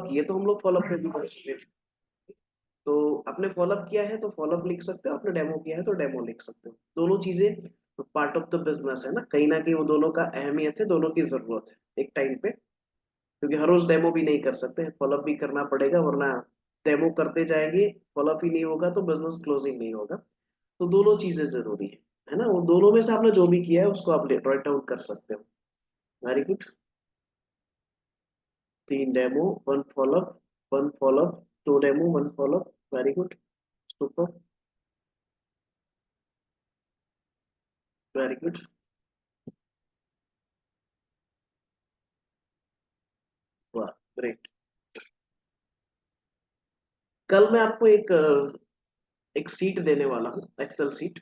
किए तो हम लोग फॉलोअप पे भी कर सकते हैं। तो आपने फॉलोअप किया है तो फॉलोअप लिख सकते हो, आपने डेमो किया है तो डेमो लिख सकते हो। दोनों चीजें पार्ट ऑफ द बिजनेस है ना कहीं वो दोनों का अहमियत है, दोनों की जरूरत है एक टाइम पे। क्योंकि हर रोज डेमो भी नहीं कर सकते, फॉलोअप भी करना पड़ेगा, वरना डेमो करते जाएंगे, फॉलोअप ही नहीं होगा तो बिजनेस क्लोजिंग नहीं होगा। तो दोनों चीजें जरूरी है ना। वो दोनों में से आपने जो भी किया है उसको आप राइट डाउन कर सकते हो। Very good. 3 demo, 1 follow up, 1 follow up, 2 demo, 1 follow up. Very good. Super. Very good. वाह, ग्रेट। कल मैं आपको एक सीट देने वाला हूँ, एक्सेल सीट।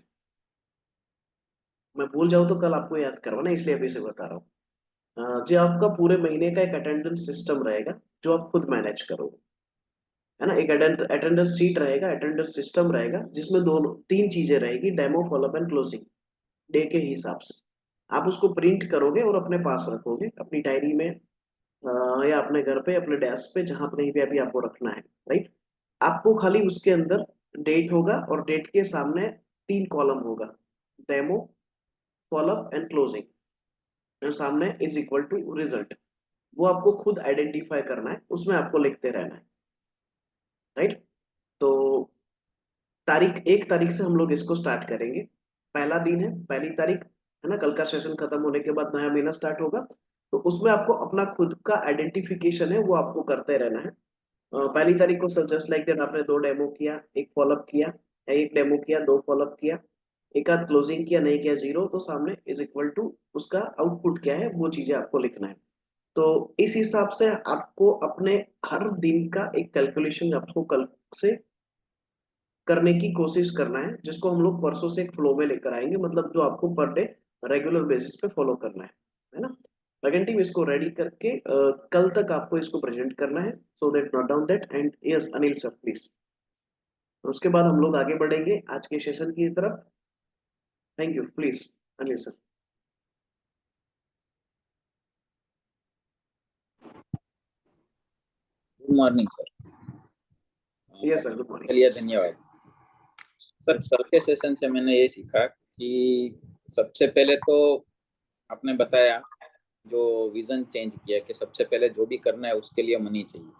मैं भूल जाऊँ तो कल आपको याद करवाना, इसलिए अभी से बता रहा हूँ। जो आपका पूरे महीने का एक अटेंडेंस सिस्टम रहेगा, जो आप खुद मैनेज करोगे, है ना। एक अटेंडेंस सीट रहेगा, अटेंडेंस सिस्टम रहेगा, जिसमें दोनों 3 चीजें रहेगी, demo, follow up and closing, day के हिसाब से। आप उसको प्रिंट करोगे और अपने पास रखोगे, अपनी डायरी में, या अपने घर पे, अपने डेस्क पे, जहां पर कहीं भी अभी आपको रखना है। राइट। आपको खाली उसके अंदर डेट होगा और डेट के सामने 3 कॉलम होगा, डेमो, फॉलोअप एंड क्लोजिंग, और सामने इज इक्वल टू रिजल्ट। वो आपको खुद आइडेंटिफाई करना है, उसमें आपको लिखते रहना है। राइट। तो 1 तारीख से हम लोग इसको स्टार्ट करेंगे। पहला दिन है, पहली तारीख, है ना। कल का सेशन खत्म होने के बाद नया महीना स्टार्ट होगा। तो उसमें आपको अपना खुद का आइडेंटिफिकेशन है वो आपको करते रहना है। पहली तारीख को सर जस्ट लाइक दैट आपने 2 डेमो किया, एक फॉलोअप किया, या 1 डेमो किया, 2 फॉलोअप किया, एक आध क्लोजिंग किया, नहीं किया, 0, तो सामने इज इक्वल टू उसका आउटपुट क्या है वो चीजें आपको लिखना है। तो इस हिसाब से आपको अपने हर दिन का एक कैलकुलेशन आपको कल से करने की कोशिश करना है, जिसको हम लोग परसों से एक फ्लो में लेकर आएंगे, मतलब जो आपको पर डे रेगुलर बेसिस पे फॉलो करना है ना। लगन टीम इसको रेडी करके कल तक आपको इसको प्रेजेंट करना है, so that note down that. And yes Anil sir please. उसके बाद हम लोग आगे बढ़ेंगे आज के सेशन की तरफ। Thank you, please Anil sir. Good morning sir. Yes sir, good morning. चलिए, धन्यवाद सर। कल के सेशन से मैंने ये सीखा कि सबसे पहले तो आपने बताया, जो विजन चेंज किया कि सबसे पहले जो भी करना है उसके लिए मनी चाहिए,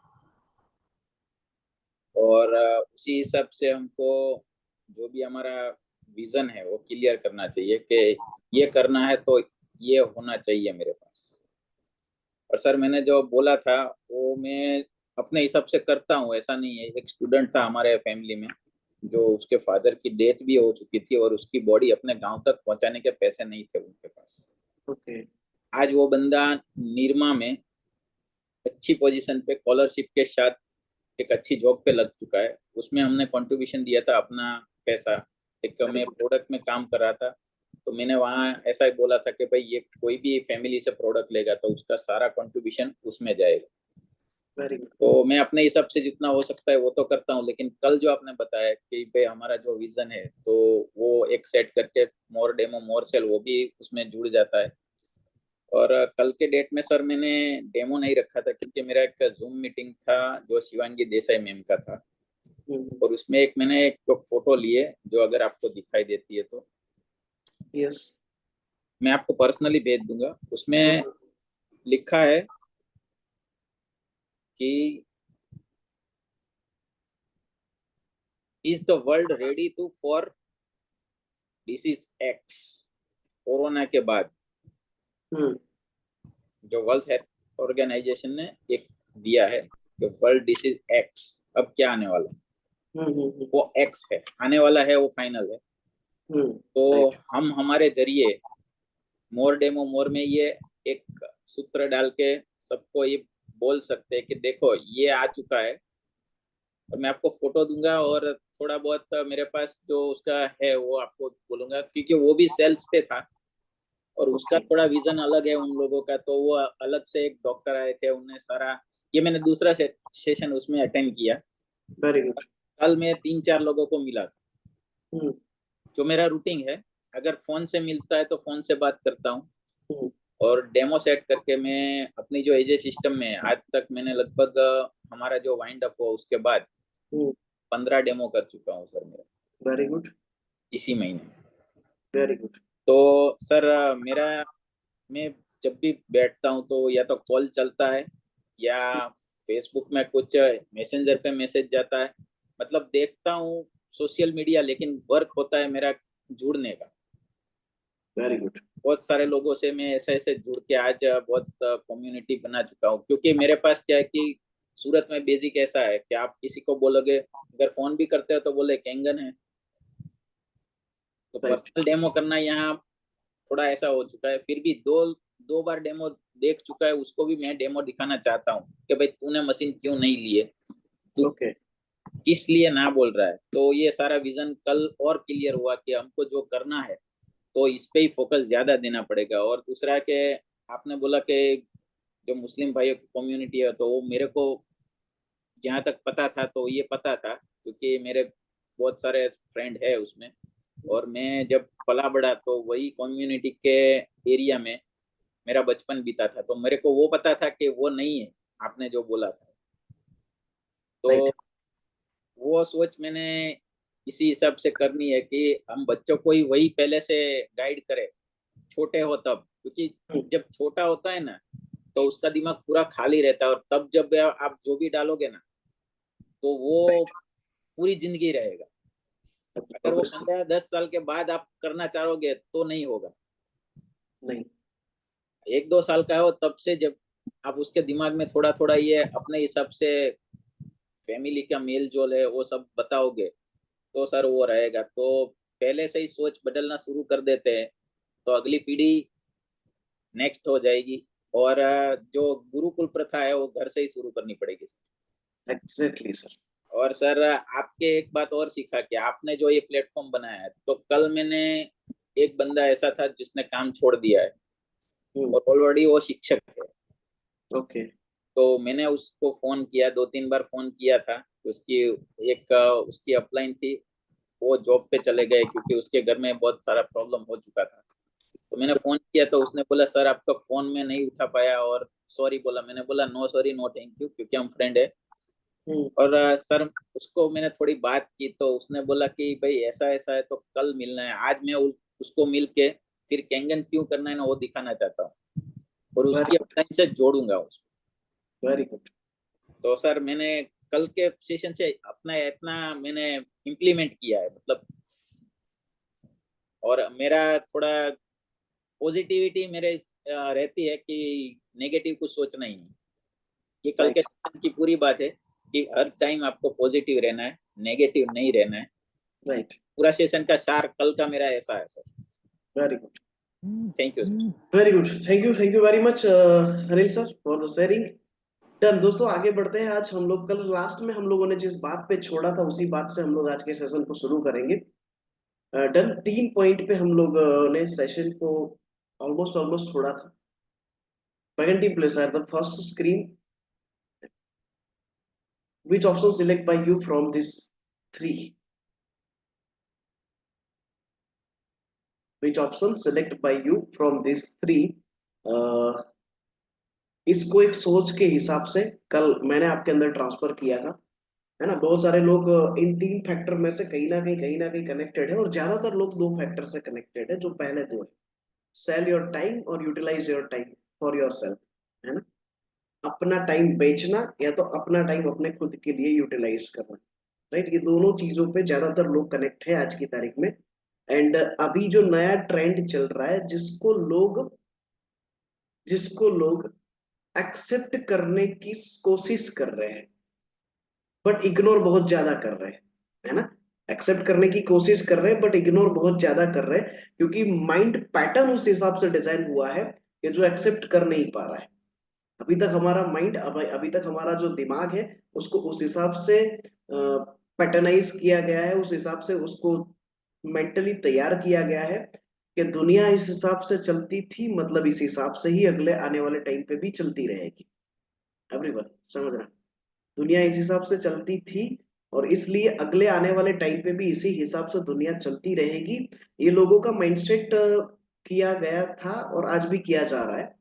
और उसी हिसाब से हमको जो भी हमारा विजन है वो क्लियर करना चाहिए कि ये करना है तो ये होना चाहिए मेरे पास। और सर, मैंने जो बोला था वो मैं अपने हिसाब से करता हूँ, ऐसा नहीं है। एक स्टूडेंट था हमारे फैमिली में, जो उसके फादर की डेथ भी हो चुकी थी और उसकी बॉडी अपने गांव तक पहुंचाने के पैसे नहीं थे उनके पास। ओके। आज वो बंदा निरमा में अच्छी पोजीशन पे स्कॉलरशिप के साथ एक अच्छी जॉब पे लग चुका है। उसमें हमने कंट्रीब्यूशन दिया था अपना पैसा। एक वेरी मैं गुड। प्रोडक्ट में काम कर रहा था, तो मैंने वहाँ ऐसा ही बोला था कि भाई ये कोई भी फैमिली से प्रोडक्ट लेगा तो उसका सारा कंट्रीब्यूशन उसमें जाएगा। Very good. तो मैं अपने हिसाब से जितना हो सकता है वो तो करता हूँ, लेकिन कल जो आपने बताया कि भाई हमारा जो विजन है तो वो एक सेट करके मोर डेमो मोर सेल वो भी उसमें जुड़ जाता है। और कल के डेट में सर मैंने डेमो नहीं रखा था, क्योंकि मेरा एक जूम मीटिंग था जो शिवांगी देसाई मैम का था। और उसमें मैंने एक फोटो लिए, जो अगर आपको दिखाई देती है तो यस। मैं आपको पर्सनली भेज दूंगा। उसमें लिखा है कि is the world ready to for disease X. Corona के बाद जो वर्ल्ड हेल्थ ऑर्गेनाइजेशन ने एक दिया है कि वर्ल्ड डिसीज एक्स अब क्या आने वाला है, वो एक्स है, आने वाला है, वो फाइनल है। तो राइट। हम हमारे जरिए मोर डेमो मोर में ये एक सूत्र डाल के सबको ये बोल सकते हैं कि देखो ये आ चुका है। और मैं आपको फोटो दूंगा और थोड़ा बहुत मेरे पास जो उसका है वो आपको बोलूंगा, क्योंकि वो भी सेल्स पे था और उसका ओके। थोड़ा विजन अलग है उन लोगों का। तो वो अलग से एक डॉक्टर आए थे, उन्हें सारा ये मैंने दूसरा सेशन उसमें अटेंड किया। Very good. कल मैं 3-4 लोगों को मिला था। जो मेरा रूटीन है, अगर फोन से मिलता है तो फोन से बात करता हूँ, और डेमो सेट करके मैं अपनी जो एजे सिस्टम में आज तक मैंने लगभग हमारा जो वाइंड अप हुआ उसके बाद 15 डेमो कर चुका हूँ सर मेरा, वेरी गुड, इसी महीने। Very good. तो सर मेरा, मैं जब भी बैठता हूँ तो या तो कॉल चलता है या फेसबुक में कुछ मैसेंजर पे मैसेज जाता है, मतलब देखता हूँ सोशल मीडिया, लेकिन वर्क होता है मेरा जुड़ने का। Very good. बहुत सारे लोगों से मैं ऐसे ऐसे जुड़ के आज बहुत कम्युनिटी बना चुका हूँ, क्योंकि मेरे पास क्या है कि सूरत में बेसिक ऐसा है कि आप किसी को बोलोगे, अगर फोन भी करते हो तो बोले कैंगन है। तो राइट। पर्सनल डेमो करना यहाँ थोड़ा ऐसा हो चुका है। फिर भी दो दो बार डेमो देख चुका है, उसको भी मैं डेमो दिखाना चाहता हूँ कि भाई तूने मशीन क्यों नहीं ली है, तू ओके। किस लिए ना बोल रहा है। तो ये सारा विजन कल और क्लियर हुआ कि हमको जो करना है तो इस पे ही फोकस ज्यादा देना पड़ेगा। और दूसरा के आपने बोला कि जो मुस्लिम भाइयों की कम्युनिटी है, तो वो मेरे को जहाँ तक पता था तो ये पता था, क्योंकि मेरे बहुत सारे फ्रेंड है उसमें। और मैं जब पला बड़ा तो वही कम्युनिटी के एरिया में मेरा बचपन बीता था, तो मेरे को वो पता था कि वो नहीं है आपने जो बोला था। राइट। तो वो सोच मैंने इसी हिसाब से करनी है कि हम बच्चों को ही वही पहले से गाइड करें, छोटे हो तब, क्योंकि जब छोटा होता है ना तो उसका दिमाग पूरा खाली रहता है, और तब जब आप जो भी डालोगे ना तो वो राइट। पूरी जिंदगी रहेगा। अगर वो ऑब्वियसली। 15-10 साल के बाद आप करना चाहोगे तो नहीं होगा। नहीं। 1-2 साल का हो तब से जब आप उसके दिमाग में थोड़ा थोड़ा ये अपने हिसाब से फैमिली का मेल जोल है वो सब बताओगे तो सर वो रहेगा। तो पहले से ही सोच बदलना शुरू कर देते हैं तो अगली पीढ़ी नेक्स्ट हो जाएगी। और जो गुरुकुल प्रथा है वो घर से ही शुरू करनी पड़ेगी सर। Exactly sir. और सर आपके एक बात और सीखा कि आपने जो ये प्लेटफॉर्म बनाया है, तो कल मैंने एक बंदा ऐसा था जिसने काम छोड़ दिया है और ऑलरेडी वो शिक्षक है। ओके। तो मैंने उसको फोन किया, 2-3 बार फोन किया था। उसकी एक उसकी अपलाइन थी, वो जॉब पे चले गए क्योंकि उसके घर में बहुत सारा प्रॉब्लम हो चुका था। तो मैंने फोन किया तो उसने बोला सर आपका फोन में नहीं उठा पाया और सॉरी बोला। मैंने बोला no sorry no thank you, क्योंकि हम फ्रेंड है। और सर उसको मैंने थोड़ी बात की तो उसने बोला कि भाई ऐसा ऐसा है तो कल मिलना है। आज मैं उसको मिल के फिर कैंगन क्यों करना है ना वो दिखाना चाहता हूँ, और वेरी उसकी गुड, अपलाइन से जोड़ूंगा उसको। Very good. तो सर मैंने कल के सेशन से अपना इतना मैंने इम्प्लीमेंट किया है, मतलब। और मेरा थोड़ा पॉजिटिविटी मेरे रहती है कि नेगेटिव कुछ सोचना ही नहीं। ये कल के राइट। सेशन की पूरी बात है कि हर टाइम आपको पॉजिटिव रहना है, नेगेटिव नहीं रहना है। राइट। पूरा सेशन का सार कल का मेरा ऐसा है sir. Very good, thank you sir. Very good. Thank you very much Anil sir for the sharing. Done दोस्तों, आगे बढ़ते हैं। आज हम लोग, कल लास्ट में हम लोगों ने जिस बात पे छोड़ा था उसी बात से हम लोग आज के सेशन को शुरू करेंगे। डन, 3 पॉइंट पे हम लोग ने सेशन को ऑलमोस्ट ऑलमोस्ट छोड़ा था। सेकंड प्लेस है the first screen, which option select by you from this three, which option select by you from these three। इसको एक सोच के हिसाब से कल मैंने आपके अंदर ट्रांसफर किया था, है ना। बहुत सारे लोग इन 3 फैक्टर में से कहीं ना कहीं कनेक्टेड है, और ज्यादातर लोग 2 फैक्टर से कनेक्टेड है, जो पहले 2 है। सेल योर टाइम और utilize your time for yourself, है ना। अपना टाइम बेचना या तो अपना टाइम अपने खुद के लिए यूटिलाइज करना, राइट। ये दोनों चीजों पे ज्यादातर लोग कनेक्ट है आज की तारीख में। एंड अभी जो नया ट्रेंड चल रहा है, जिसको लोग एक्सेप्ट करने की कोशिश कर रहे हैं, बट इग्नोर बहुत ज्यादा कर रहे हैं, है ना। एक्सेप्ट करने की कोशिश कर रहे हैं बट इग्नोर बहुत ज्यादा कर रहे हैं, क्योंकि माइंड पैटर्न उस हिसाब से डिजाइन हुआ है कि जो एक्सेप्ट कर नहीं पा रहा है। अभी तक हमारा माइंड, अभी तक हमारा जो दिमाग है उसको उस हिसाब से पैटर्नाइज किया गया है, उस हिसाब से उसको मेंटली तैयार किया गया है कि दुनिया इस हिसाब से चलती थी, मतलब इस हिसाब से ही अगले आने वाले टाइम पे भी चलती रहेगी। एवरीवन समझ रहा, दुनिया इस हिसाब से चलती थी और इसलिए अगले आने वाले टाइम पे भी इसी हिसाब से दुनिया चलती रहेगी। ये लोगों का माइंडसेट किया गया था और आज भी किया जा रहा है,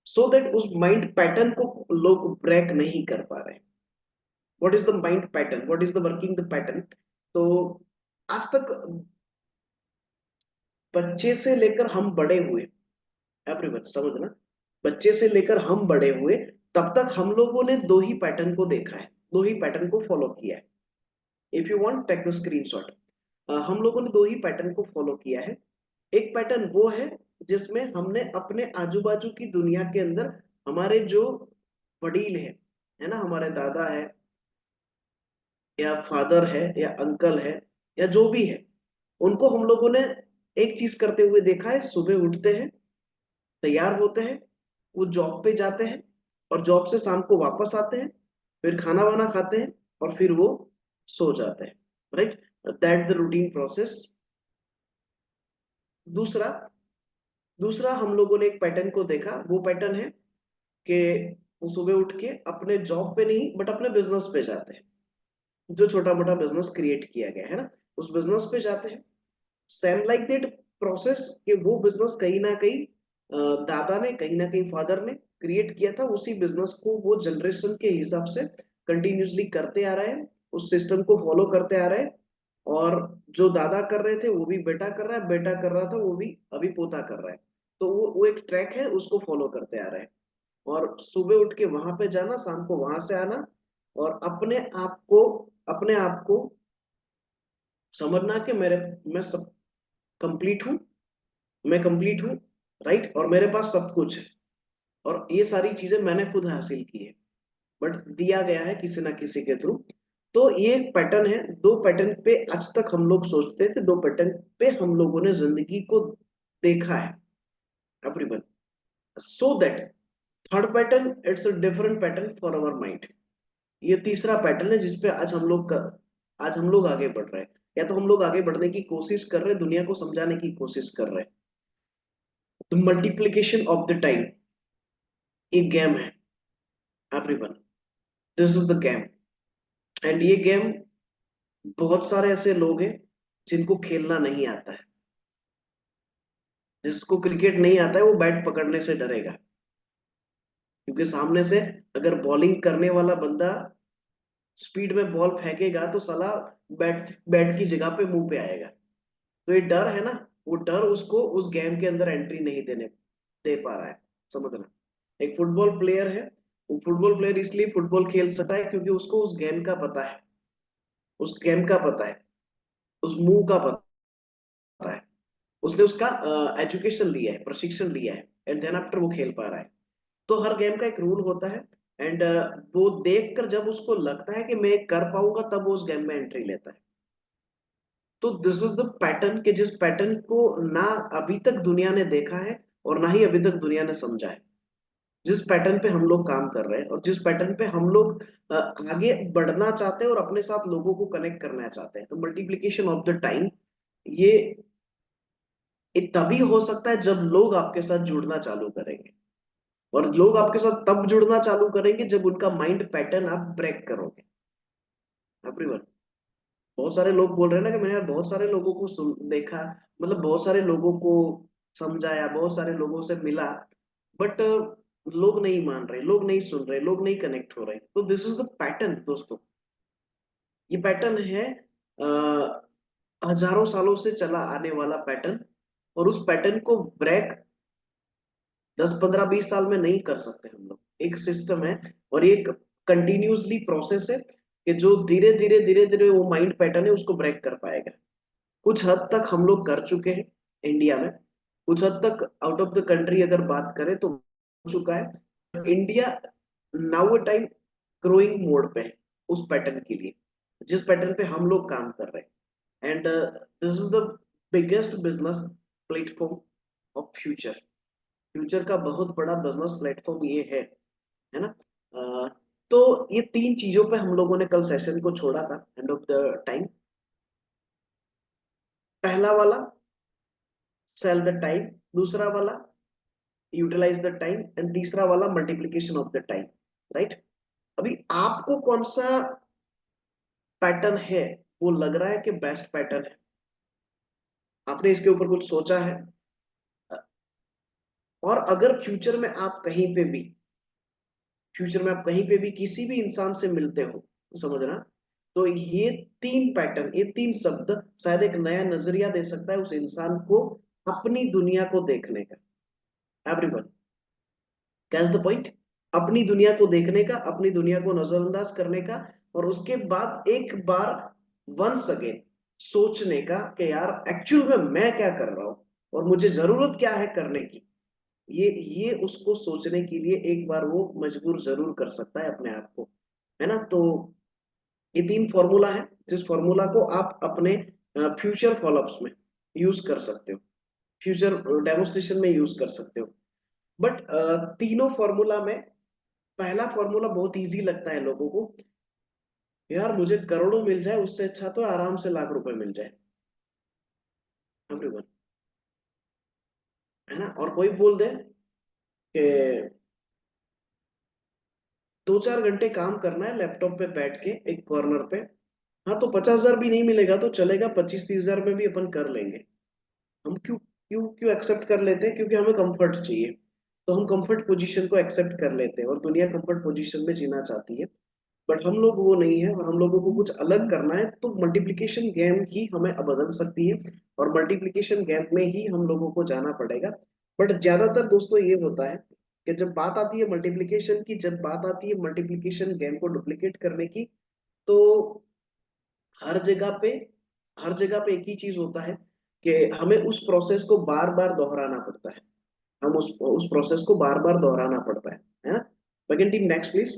सो दैट उस माइंड पैटर्न को लोग ब्रेक नहीं कर पा रहे। What is the mind pattern, what is the working the pattern. तो आज तक बच्चे से लेकर हम बड़े हुए, एवरीवन समझना, बच्चे से लेकर हम बड़े हुए तब तक हम लोगों ने दो ही पैटर्न को देखा है, दो ही पैटर्न को फॉलो किया है। If you want take the screenshot. हम लोगों ने दो ही पैटर्न को फॉलो किया है। एक पैटर्न वो है जिसमें हमने अपने आजू बाजू की दुनिया के अंदर हमारे जो वडील है ना, हमारे दादा है या फादर है या अंकल है या जो भी है, उनको हम लोगों ने एक चीज करते हुए देखा है, सुबह उठते हैं, तैयार होते हैं, वो जॉब पे जाते हैं और जॉब से शाम को वापस आते हैं, फिर खाना वाना खाते हैं और फिर वो सो जाते हैं, right. That the routine process. दूसरा दूसरा हम लोगों ने एक पैटर्न को देखा, वो पैटर्न है कि वो सुबह उठ के अपने जॉब पे नहीं बट अपने बिजनेस पे जाते हैं, जो छोटा मोटा बिजनेस क्रिएट किया गया है ना, उस बिजनेस पे जाते हैं। सेम लाइक दैट प्रोसेस कि वो बिजनेस कहीं ना कहीं दादा ने, कहीं ना कहीं फादर ने क्रिएट किया था, उसी बिजनेस को वो जनरेशन के हिसाब से कंटिन्यूसली करते आ रहे हैं, उस सिस्टम को फॉलो करते आ रहे हैं। और जो दादा कर रहे थे वो भी बेटा कर रहा है, बेटा कर रहा था वो भी अभी पोता कर रहा है। तो वो एक ट्रैक है, उसको फॉलो करते आ रहे हैं। और सुबह उठ के वहां पे जाना, शाम को वहां से आना, और अपने आप को समझना कि मैं सब कंप्लीट हूँ, मैं कंप्लीट हूँ, राइट, और मेरे पास सब कुछ है, और ये सारी चीजें मैंने खुद हासिल की है, बट दिया गया है किसी ना किसी के थ्रू। तो ये पैटर्न है, दो पैटर्न पे आज तक हम लोग सोचते थे, दो पैटर्न पे हम लोगों ने जिंदगी को देखा है, everyone. So that third pattern, it's a different pattern for our mind. ये तीसरा पैटर्न है जिसपे आज हम लोग आगे बढ़ रहे हैं, या तो हम लोग आगे बढ़ने की कोशिश कर रहे हैं, दुनिया को समझाने की कोशिश कर रहे हैं। The multiplication of the time एक गेम है, everyone, this is the game. And ये गेम, बहुत सारे ऐसे लोग हैं जिनको खेलना नहीं आता है। जिसको क्रिकेट नहीं आता है वो बैट पकड़ने से डरेगा, क्योंकि सामने से अगर बॉलिंग करने वाला बंदा स्पीड में बॉल फेंकेगा तो साला बैट बैट की जगह पे मुंह पे आएगा। तो ये डर है ना, वो डर उसको उस गेम के अंदर एंट्री नहीं देने दे पा रहा है, समझना। एक फुटबॉल प्लेयर है, वो फुटबॉल प्लेयर इसलिए फुटबॉल खेल सकता है क्योंकि उसको उस गेम का पता है, उस गेम का पता है, उस मूव का पता है, उसने उसका एजुकेशन लिया है, प्रशिक्षण लिया है, एंड देन आफ्टर वो खेल पा रहा है। तो हर गेम का एक रूल होता है, एंड वो देखकर जब उसको लगता है कि मैं कर पाऊंगा, तब वो उस गेम में एंट्री लेता है। तो दिस इज द पैटर्न, कि जिस पैटर्न को ना अभी तक दुनिया ने देखा है और ना ही अभी तक दुनिया ने समझा है, जिस पैटर्न पे हम लोग काम कर रहे हैं और जिस पैटर्न पे हम लोग आगे बढ़ना चाहते हैं और अपने साथ लोगों को कनेक्ट करना चाहते हैं। तो मल्टीप्लीकेशन ऑफ द टाइम, ये ये तभी हो सकता है जब लोग आपके साथ जुड़ना चालू करेंगे, और लोग आपके साथ तब जुड़ना चालू करेंगे जब उनका माइंड पैटर्न आप ब्रेक करोगे, एवरीवन। बहुत सारे लोग बोल रहे हैं ना कि मैंने यार बहुत सारे लोगों को देखा, मतलब बहुत सारे लोगों को समझाया, बहुत सारे लोगों से मिला, बट लोग नहीं मान रहे, लोग नहीं सुन रहे, लोग नहीं कनेक्ट हो रहे। तो दिस इज द पैटर्न दोस्तों, ये पैटर्न है हजारों सालों से चला आने वाला पैटर्न। और उस पैटर्न को ब्रेक 10 15 20 साल में नहीं कर सकते हम लोग। एक सिस्टम है और एक कंटिन्यूसली प्रोसेस है कि जो धीरे धीरे धीरे धीरे वो माइंड पैटर्न है उसको ब्रेक कर पाएगा। कुछ हद तक हम लोग कर चुके हैं इंडिया में, कुछ हद तक आउट ऑफ द कंट्री अगर बात करें तो हो चुका है। India now time growing mode पे है उस पैटर्न के लिए, जिस पैटर्न पे हम लोग काम कर रहे हैं। And this is the biggest business platform of future. Future का बहुत बड़ा बिजनेस प्लेटफॉर्म ये है ना। अ, तो ये तीन चीजों पे हम लोगों ने कल सेशन को छोड़ा था, एंड ऑफ द टाइम। पहला वाला सेल द टाइम, दूसरा वाला यूटिलाइज द टाइम, एंड तीसरा वाला multiplication of the time, right. अभी आपको कौन सा पैटर्न है वो लग रहा है कि बेस्ट पैटर्न है? आपने इसके ऊपर कुछ सोचा है? और अगर फ्यूचर में आप कहीं पे भी किसी भी इंसान से मिलते हो, समझना। तो ये तीन पैटर्न, ये तीन शब्द शायद एक नया नजरिया दे सकता है उस इंसान को अपनी दुनिया को देखने का। Everyone catch the point. अपनी दुनिया को देखने का, अपनी दुनिया को नजरअंदाज करने का, और उसके बाद एक बार वंस अगेन सोचने का कि यार एक्चुअल में मैं क्या कर रहा हूं और मुझे जरूरत क्या है करने की। ये उसको सोचने के लिए एक बार वो मजबूर जरूर कर सकता है अपने आप को, है ना। तो ये तीन फॉर्मूला है जिस फॉर्मूला को आप अपने फ्यूचर फॉलोअप्स में यूज कर सकते हो, फ्यूचर डेमोस्ट्रेशन में यूज कर सकते हो। बट तीनों फॉर्मूला में पहला फॉर्मूला बहुत इजी लगता है लोगों को, यार मुझे करोड़ों मिल जाए उससे अच्छा तो आराम से लाख रुपए मिल जाए। एवरीवन, है ना। और कोई बोल दे कि 2-4 घंटे काम करना है लैपटॉप पे बैठ के एक कॉर्नर पे, हाँ तो 50,000 भी नहीं मिलेगा तो चलेगा, 25-30 हजार में भी अपन कर लेंगे। हम क्यों क्यों क्यों एक्सेप्ट कर लेते हैं? क्योंकि हमें कंफर्ट चाहिए। तो हम कंफर्ट पोजीशन को एक्सेप्ट कर लेते हैं और दुनिया कंफर्ट पोजीशन में जीना चाहती है। बट हम लोग वो नहीं है, और हम लोगों को कुछ अलग करना है, तो मल्टीप्लिकेशन गेम ही हमें बदल सकती है, और मल्टीप्लिकेशन गेम में ही हम लोगों को जाना पड़ेगा। बट ज्यादातर दोस्तों ये होता है कि जब बात आती है मल्टीप्लिकेशन की, जब बात आती है मल्टीप्लिकेशन गेम को डुप्लीकेट करने की, तो हर जगह पे हर जगह पे एक ही चीज होता है कि हमें उस प्रोसेस को बार बार दोहराना पड़ता है। हम उस प्रोसेस को बार बार दोहराना पड़ता है ना। Second team next please.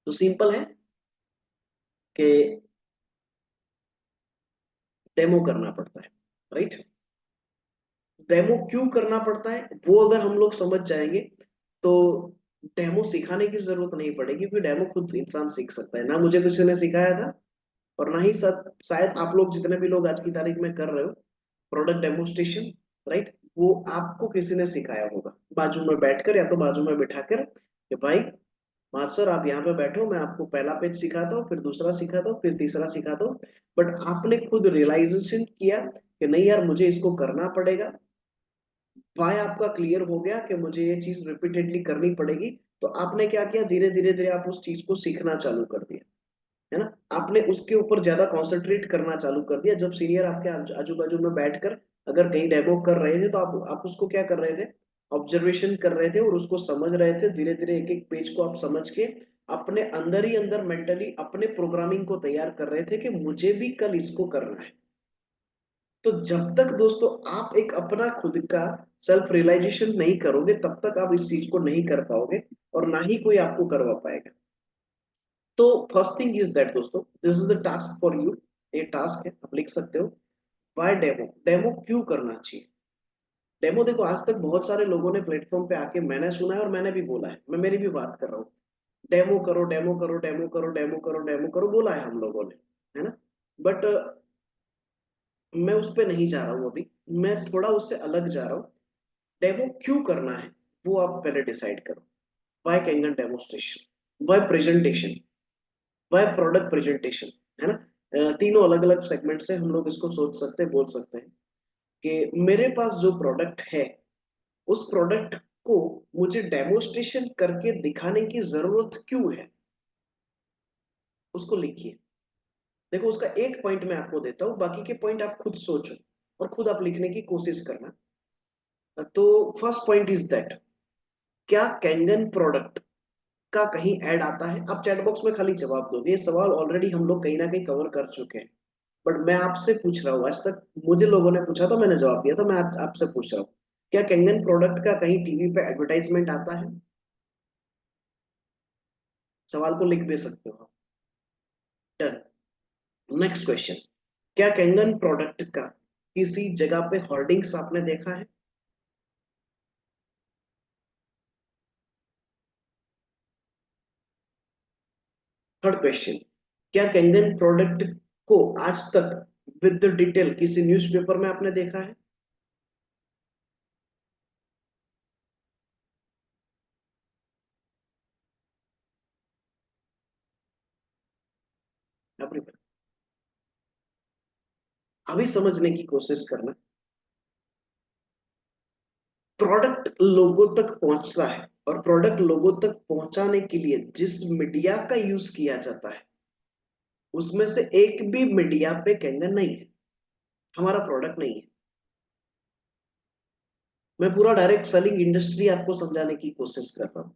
तो सिंपल है कि डेमो करना पड़ता है, राइट। डेमो क्यों करना पड़ता है वो अगर हम लोग समझ जाएंगे तो डेमो सिखाने की जरूरत नहीं पड़ेगी, क्योंकि डेमो खुद इंसान सीख सकता है। ना मुझे किसी ने सिखाया था, और ना ही शायद आप लोग जितने भी लोग आज की तारीख में कर रहे हो प्रोडक्ट डेमोस्ट्रेशन, राइट, वो आपको किसी ने सिखाया होगा बाजू में बैठकर या तो बाजू में बिठाकर कि भाई मास्टर आप यहाँ पे बैठो, मैं आपको पहला पेज सिखाता हूँ, फिर दूसरा सिखाता हूँ, फिर तीसरा सिखाता हूँ। बट आपने खुद रियलाइजेशन किया कि नहीं यार मुझे इसको करना पड़ेगा, वाई आपका क्लियर हो गया कि मुझे ये चीज रिपीटेडली करनी पड़ेगी। तो आपने क्या किया, धीरे धीरे धीरे आप उस चीज को सीखना चालू कर दिया, है ना। आपने उसके ऊपर ज्यादा कॉन्सेंट्रेट करना चालू कर दिया। जब सीनियर आपके आजू बाजू में बैठकर अगर कहीं डेमो कर रहे थे तो आप उसको क्या कर रहे थे, ऑब्जर्वेशन कर रहे थे और उसको समझ रहे थे। धीरे धीरे एक एक पेज को आप समझ के अपने अंदर ही अंदर मेंटली अपने प्रोग्रामिंग को तैयार कर रहे थे कि मुझे भी कल इसको करना है। तो जब तक दोस्तों आप एक अपना खुद का सेल्फ रियलाइजेशन नहीं करोगे तब तक आप इस चीज को नहीं कर पाओगे, और ना ही कोई आपको करवा पाएगा। तो फर्स्ट थिंग इज दैट दोस्तों, this is the task for you. ये टास्क है, आप लिख सकते हो। वाई डेमो, डेमो क्यों करना चाहिए। डेमो देखो, आज तक बहुत सारे लोगों ने प्लेटफॉर्म पे आके मैंने सुना है और मैंने भी बोला है, मैं मेरी भी बात कर रहा हूँ, डेमो करो डेमो करो डेमो करो डेमो करो डेमो करो, बोला है हम लोगों ने, है ना। बट मैं उस पर नहीं जा रहा हूँ अभी, मैं थोड़ा उससे अलग जा रहा हूँ। डेमो क्यों करना है वो आप पहले डिसाइड करो। Why Kangen demonstration, why presentation, why product presentation, है ना। तीनों अलग अलग सेगमेंट से हम लोग इसको सोच सकते हैं, बोल सकते हैं कि मेरे पास जो प्रोडक्ट है उस प्रोडक्ट को मुझे डेमोस्ट्रेशन करके दिखाने की जरूरत क्यों है, उसको लिखिए। देखो उसका एक पॉइंट मैं आपको देता हूं, बाकी के पॉइंट आप खुद सोचो और खुद आप लिखने की कोशिश करना। तो फर्स्ट पॉइंट इज दैट, क्या कैंगन प्रोडक्ट का कहीं ऐड आता है? आप चैट बॉक्स में खाली जवाब दो, ये सवाल ऑलरेडी हम लोग कहीं ना कहीं कवर कर चुके हैं। बट मैं आपसे पूछ रहा हूँ, आज तक मुझे लोगों ने पूछा था मैंने जवाब दिया था, मैं आज आपसे पूछ रहा हूँ, क्या कैंगन प्रोडक्ट का कहीं टीवी पे एडवर्टाइजमेंट आता है? सवाल को लिख भी सकते हो। डन। नेक्स्ट क्वेश्चन, क्या कैंगन प्रोडक्ट का किसी जगह पे होर्डिंग्स आपने देखा है? थर्ड क्वेश्चन, क्या कैंगन प्रोडक्ट को आज तक विद डिटेल किसी न्यूज़पेपर में आपने देखा है? Everyone, अभी समझने की कोशिश करना। प्रोडक्ट लोगों तक पहुंचता है और प्रोडक्ट लोगों तक पहुंचाने के लिए जिस मीडिया का यूज किया जाता है उसमें से एक भी मीडिया पे कैंगन नहीं है, हमारा प्रोडक्ट नहीं है। मैं पूरा डायरेक्ट सेलिंग इंडस्ट्री आपको समझाने की कोशिश कर रहा हूँ।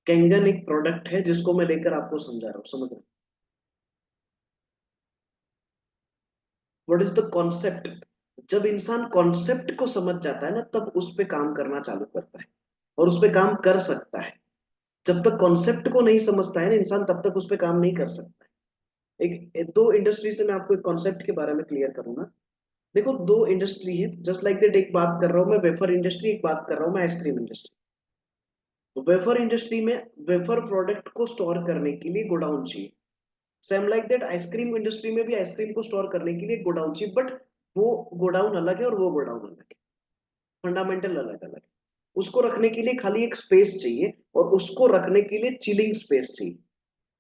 कैंगन एक प्रोडक्ट है जिसको मैं लेकर आपको समझा रहा हूँ, समझ रहे हैं? What is the concept? जब इंसान कॉन्सेप्ट को समझ जाता है ना, तब उस पे काम करना चालू करता है और उस पे काम कर सकता है। जब तक कॉन्सेप्ट को नहीं समझता है ना इंसान, तब तक उस पे काम नहीं कर सकता है। दो इंडस्ट्री से मैं आपको एक कॉन्सेप्ट के बारे में क्लियर करूंगा। देखो, दो इंडस्ट्री है, जस्ट लाइक दैट। एक बात कर रहा हूं मैं वेफर इंडस्ट्री, एक बात कर रहा हूं मैं आइसक्रीम इंडस्ट्री। तो वेफर इंडस्ट्री में वेफर प्रोडक्ट को स्टोर करने के लिए गोडाउन चाहिए। Same like that ice cream industry में भी आइसक्रीम को स्टोर करने के लिए गोडाउन चाहिए, बट वो गोडाउन अलग है और वो गोडाउन अलग है, फंडामेंटल अलग अलग है। उसको रखने के लिए खाली एक स्पेस चाहिए और उसको रखने के लिए चिलिंग स्पेस चाहिए,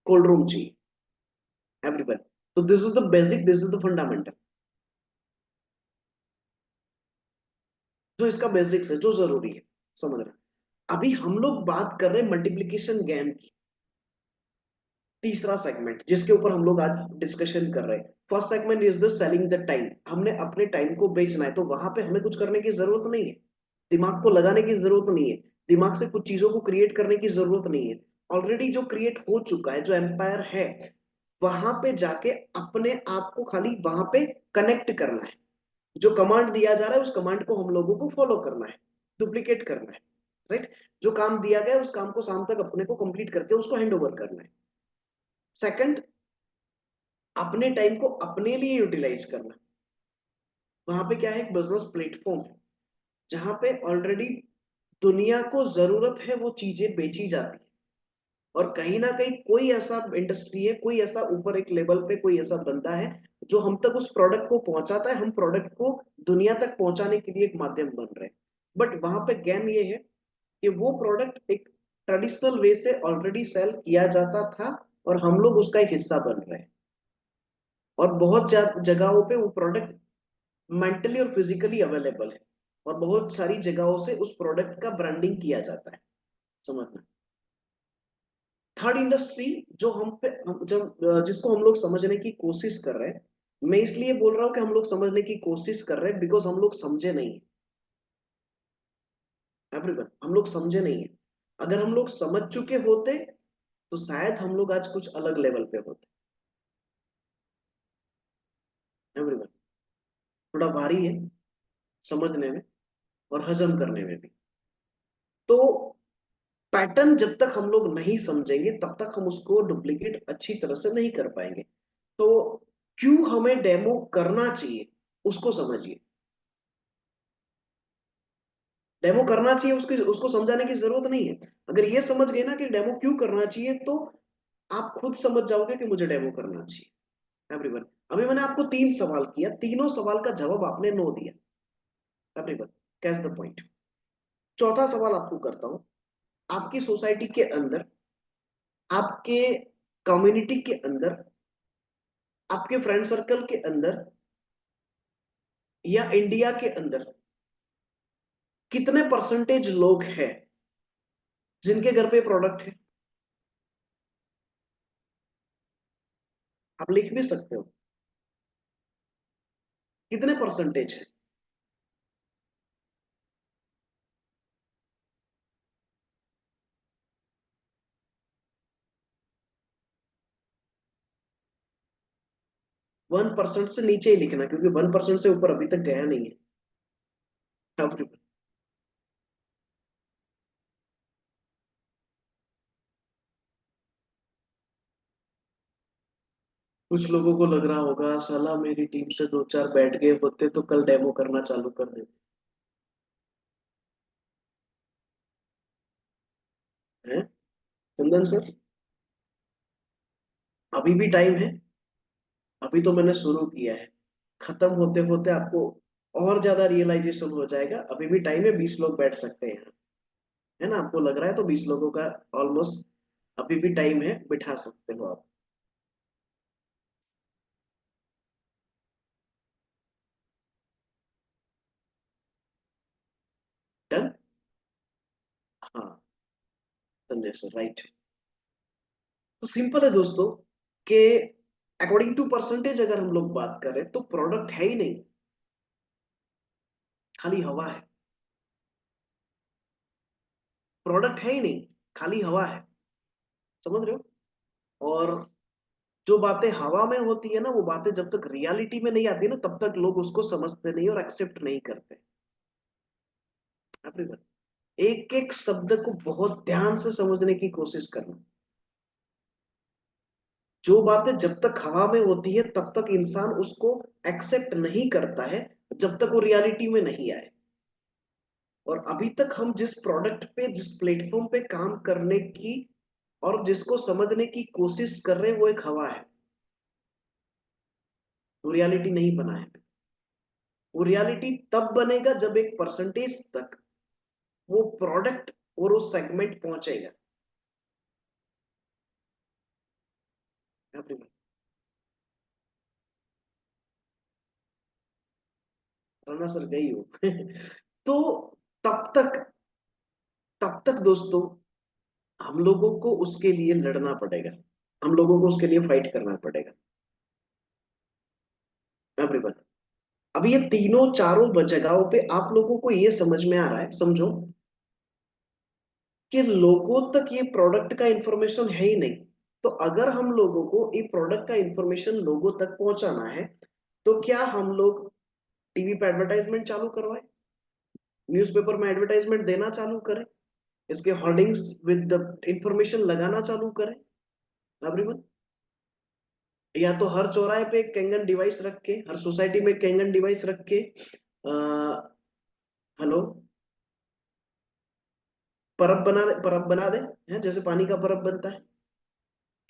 कोल्ड रूम चाहिए। एवरीवन, तो this is the basic, this is the fundamental, जो इसका बेसिक्स है, जो जरूरी है। समझ रहे हैं? अभी हम लोग बात कर रहे हैं मल्टीप्लीकेशन गेम की, तीसरा सेगमेंट जिसके ऊपर हम लोग आज डिस्कशन कर रहे हैं। First segment is the selling the time. हमने अपने टाइम को बेचना है, तो वहां पे हमें कुछ करने की जरूरत नहीं है, दिमाग को लगाने की जरूरत नहीं है, दिमाग से कुछ चीजों को क्रिएट करने की जरूरत नहीं है। ऑलरेडी जो क्रिएट हो चुका है, जो एम्पायर है, वहां पे जाके अपने आप को खाली वहां पे कनेक्ट करना है। जो कमांड दिया जा रहा है उस कमांड को हम लोगों को फॉलो करना है, डुप्लीकेट करना है। राइट? जो काम दिया गया है उस काम को शाम तक अपने को कंप्लीट करके उसको हैंड ओवर करना है। सेकंड, अपने टाइम को अपने लिए यूटिलाइज करना। वहां पे क्या है, एक बिजनेस प्लेटफॉर्म है जहां पे ऑलरेडी दुनिया को जरूरत है वो चीजें बेची जाती है। और कहीं ना कहीं कोई ऐसा इंडस्ट्री है, कोई ऐसा ऊपर एक लेवल पे कोई ऐसा बंदा है जो हम तक उस प्रोडक्ट को पहुंचाता है। हम प्रोडक्ट को दुनिया तक पहुंचाने के लिए एक माध्यम बन रहे हैं। बट वहां पे गेम ये है कि वो प्रोडक्ट एक ट्रेडिशनल वे से ऑलरेडी सेल किया जाता था और हम लोग उसका एक हिस्सा बन रहे हैं। और बहुत जगहों पे वो प्रोडक्ट मेंटली और फिजिकली अवेलेबल है और बहुत सारी जगहों से उस प्रोडक्ट का ब्रांडिंग किया जाता है। समझना। थर्ड इंडस्ट्री जो जिसको हम लोग समझने की कोशिश कर रहे हैं। मैं इसलिए बोल रहा हूं कि हम लोग समझने की कोशिश कर रहे हैं बिकॉज हम लोग समझे नहीं है। एवरीवन, हम लोग समझे नहीं है। अगर हम लोग समझ चुके होते तो शायद हम लोग आज कुछ अलग लेवल पे होते। एवरीवन, थोड़ा भारी है समझने में और हजम करने में भी। तो पैटर्न जब तक हम लोग नहीं समझेंगे तब तक हम उसको डुप्लीकेट अच्छी तरह से नहीं कर पाएंगे। तो क्यों हमें डेमो करना चाहिए, उसको समझिए। डेमो करना चाहिए, उसकी उसको समझाने की जरूरत नहीं है। अगर ये समझ गए ना कि डेमो क्यों करना चाहिए, तो आप खुद समझ जाओगे कि मुझे डेमो करना चाहिए। एवरीवन, अभी मैंने आपको तीन सवाल किया, तीनों सवाल का जवाब आपने नो दिया। Everyone, catch the point. चौथा सवाल आपको करता हूं। आपकी सोसाइटी के अंदर, आपके कम्युनिटी के अंदर, आपके फ्रेंड सर्कल के अंदर या इंडिया के अंदर कितने परसेंटेज लोग हैं जिनके घर पे प्रोडक्ट है? आप लिख भी सकते हो, कितने परसेंटेज है? 1% से नीचे ही लिखना, क्योंकि 1% से ऊपर अभी तक गया नहीं है। अब कुछ लोगों को लग रहा होगा साला मेरी टीम से दो चार बैठ गए होते तो कल डेमो करना चालू कर देते हैं। चंदन सर, अभी भी टाइम है। अभी तो मैंने शुरू किया है, खत्म होते होते आपको और ज्यादा रियलाइजेशन हो जाएगा। अभी भी टाइम है, 20 लोग बैठ सकते हैं। है ना? आपको लग रहा है तो 20 लोगों का ऑलमोस्ट अभी भी टाइम है, बिठा सकते हो आप। डन? हाँ। Sanjay sir, right. तो सिंपल है दोस्तों कि अकॉर्डिंग टू परसेंटेज अगर हम लोग बात करें तो प्रोडक्ट है ही नहीं, खाली हवा है। प्रोडक्ट है ही नहीं, खाली हवा है। समझ रहे हो? और जो बातें हवा में होती है ना, वो बातें जब तक रियलिटी में नहीं आती ना, तब तक लोग उसको समझते नहीं और एक्सेप्ट नहीं करते। एवरीवन, एक एक शब्द को बहुत ध्यान से समझने की कोशिश करना। जो बातें जब तक हवा में होती है तब तक इंसान उसको एक्सेप्ट नहीं करता है, जब तक वो रियलिटी में नहीं आए। और अभी तक हम जिस प्रोडक्ट पे, जिस प्लेटफॉर्म पे काम करने की और जिसको समझने की कोशिश कर रहे हैं, वो एक हवा है। वो रियलिटी नहीं बना है। वो रियलिटी तब बनेगा जब एक परसेंटेज तक वो प्रोडक्ट और वो सेगमेंट पहुंचेगा। राणा सर गई हो तो तब तक तब तक दोस्तों हम लोगों को उसके लिए लड़ना पड़ेगा, हम लोगों को उसके लिए फाइट करना पड़ेगा। एवरीवन, अब ये तीनों चारों जगहों पे आप लोगों को ये समझ में आ रहा है, समझो कि लोगों तक ये प्रोडक्ट का इंफॉर्मेशन है ही नहीं। तो अगर हम लोगों को ये प्रोडक्ट का इंफॉर्मेशन लोगों तक पहुंचाना है, तो क्या हम लोग टीवी पे एडवर्टाइजमेंट चालू करवाएं, न्यूज़पेपर में एडवर्टाइजमेंट देना चालू करें, इसके होर्डिंग्स विद द इंफॉर्मेशन लगाना चालू करें? एवरीवन, या तो हर चौराहे पे एक कैंगन डिवाइस रख के, हर सोसाइटी में कैंगन डिवाइस रख के हेलो, परब बना दे, है जैसे पानी का परब बनता है।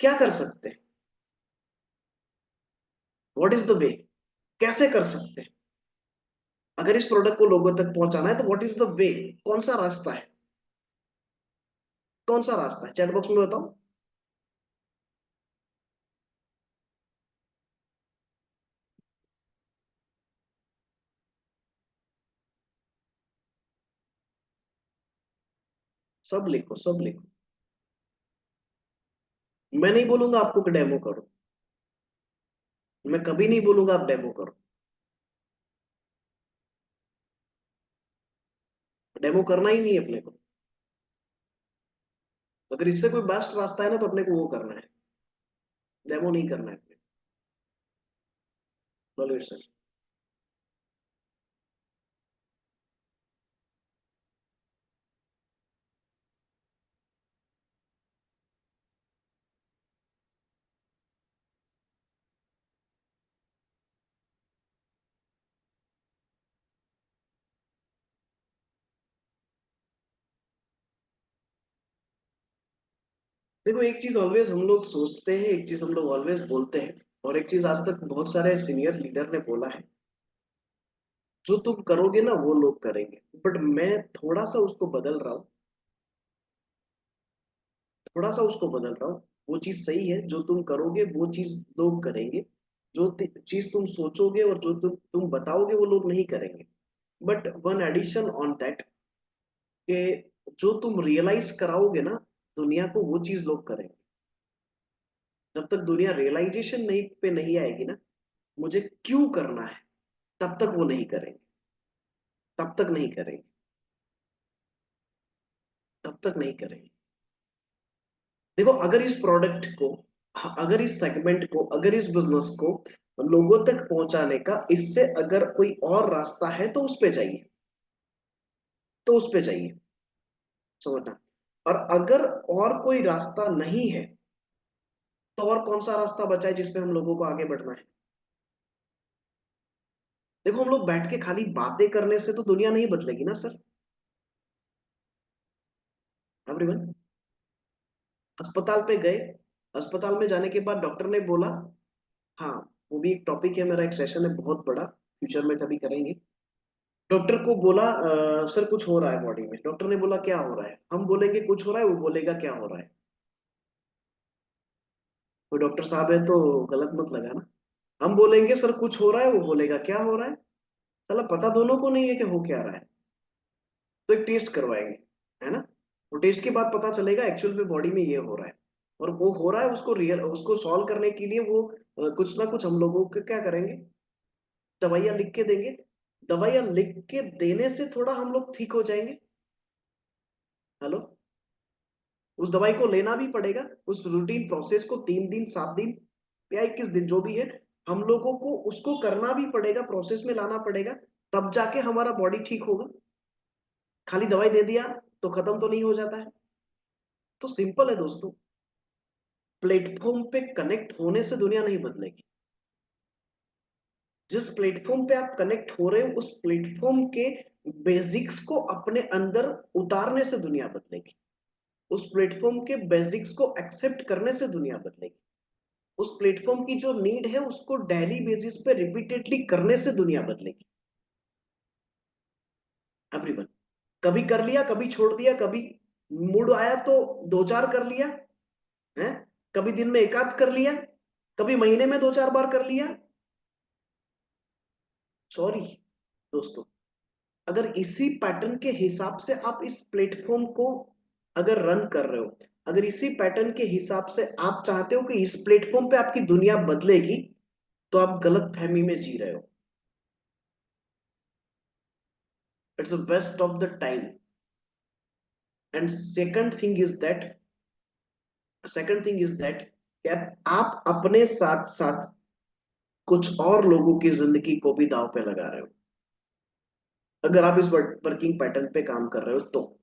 क्या कर सकते हैं? What is the way? कैसे कर सकते हैं? अगर इस प्रोडक्ट को लोगों तक पहुंचाना है तो व्हाट इज द वे? कौन सा रास्ता है? कौन सा रास्ता है? चैट बॉक्स में बताओ। सब लिखो, सब लिखो। मैं नहीं बोलूंगा आपको कि डेमो करो, मैं कभी नहीं बोलूंगा आप डेमो करो। डेमो करना ही नहीं है अपने को। अगर इससे कोई बेस्ट रास्ता है ना, तो अपने को वो करना है, डेमो नहीं करना है अपने। बोलिए सर। देखो, एक चीज ऑलवेज हम लोग सोचते हैं, एक चीज हम लोग ऑलवेज बोलते हैं, और एक चीज आज तक बहुत सारे सीनियर लीडर ने बोला है, जो तुम करोगे ना वो लोग करेंगे। बट मैं थोड़ा सा उसको बदल रहा हूँ, थोड़ा सा उसको बदल रहा हूँ। वो चीज सही है, जो तुम करोगे वो चीज लोग करेंगे। जो चीज तुम सोचोगे और जो तुम बताओगे वो लोग नहीं करेंगे। But one addition on that, कि जो तुम रियलाइज कराओगे ना दुनिया को, वो चीज लोग करेंगे। जब तक दुनिया रियलाइजेशन नहीं पे नहीं आएगी ना, मुझे क्यों करना है, तब तक वो नहीं करेंगे, तब तक नहीं करेंगे, तब तक नहीं करेंगे। देखो, अगर इस प्रोडक्ट को, अगर इस सेगमेंट को, अगर इस बिजनेस को लोगों तक पहुंचाने का इससे अगर कोई और रास्ता है तो उस पे जाइए, तो उस पे जाइए। समझना। और अगर और कोई रास्ता नहीं है, तो और कौन सा रास्ता बचा है जिसपे हम लोगों को आगे बढ़ना है? देखो, हम लोग बैठ के खाली बातें करने से तो दुनिया नहीं बदलेगी ना सर। एवरीवन, अस्पताल पे गए, अस्पताल में जाने के बाद डॉक्टर ने बोला, हाँ, वो भी एक टॉपिक है, मेरा एक सेशन है बहुत बड़ा, फ्यूचर में कभी करेंगे। डॉक्टर को बोला सर कुछ हो रहा है बॉडी में। डॉक्टर ने बोला क्या हो रहा है? हम बोलेंगे कुछ हो रहा है, वो बोलेगा क्या हो रहा है। कोई डॉक्टर साहब है तो गलत मत लगा ना। हम बोलेंगे सर कुछ हो रहा है, वो बोलेगा क्या हो रहा है। साला पता दोनों को नहीं है कि हो क्या रहा है। तो एक टेस्ट करवाएंगे, है ना? वो टेस्ट के बाद पता चलेगा एक्चुअल में बॉडी में ये हो रहा है। और वो हो रहा है, उसको सॉल्व करने के लिए वो कुछ ना कुछ हम लोगों को क्या करेंगे, दवाइयां लिख के देंगे। दवाइयां लिख के देने से थोड़ा हम लोग ठीक हो जाएंगे। हेलो। उस दवाई को लेना भी पड़ेगा, उस रूटीन प्रोसेस को 3 दिन 7 दिन या 21 दिन जो भी है, हम लोगों को उसको करना भी पड़ेगा, प्रोसेस में लाना पड़ेगा, तब जाके हमारा बॉडी ठीक होगा। खाली दवाई दे दिया तो खत्म तो नहीं हो जाता है। तो सिंपल है दोस्तों, प्लेटफॉर्म पे कनेक्ट होने से दुनिया नहीं बदलेगी। जिस प्लेटफॉर्म पे आप कनेक्ट हो रहे हो उस प्लेटफॉर्म के बेसिक्स को अपने अंदर उतारने से दुनिया बदलेगी। उस प्लेटफॉर्म के बेसिक्स को एक्सेप्ट करने से दुनिया बदलेगी। उस प्लेटफॉर्म की जो नीड है उसको डेली बेसिस पे रिपीटेडली करने से दुनिया बदलेगी। एवरीवन। कभी कर लिया, कभी छोड़ दिया, कभी मूड आया तो 2 4 कर लिया है, कभी दिन में एक आध कर लिया, कभी महीने में 2 4 बार कर लिया। सॉरी दोस्तों, अगर इसी पैटर्न के हिसाब से आप इस प्लेटफॉर्म को अगर रन कर रहे हो, अगर इसी पैटर्न के हिसाब से आप चाहते हो कि इस प्लेटफॉर्म पे आपकी दुनिया बदलेगी, तो आप गलत फहमी में जी रहे हो। It's the best of the time. And second thing is that कि आप अपने साथ साथ कुछ और लोगों की जिंदगी को भी दांव पे लगा रहे हो। अगर आप इस वर्किंग पैटर्न पे काम कर रहे हो तो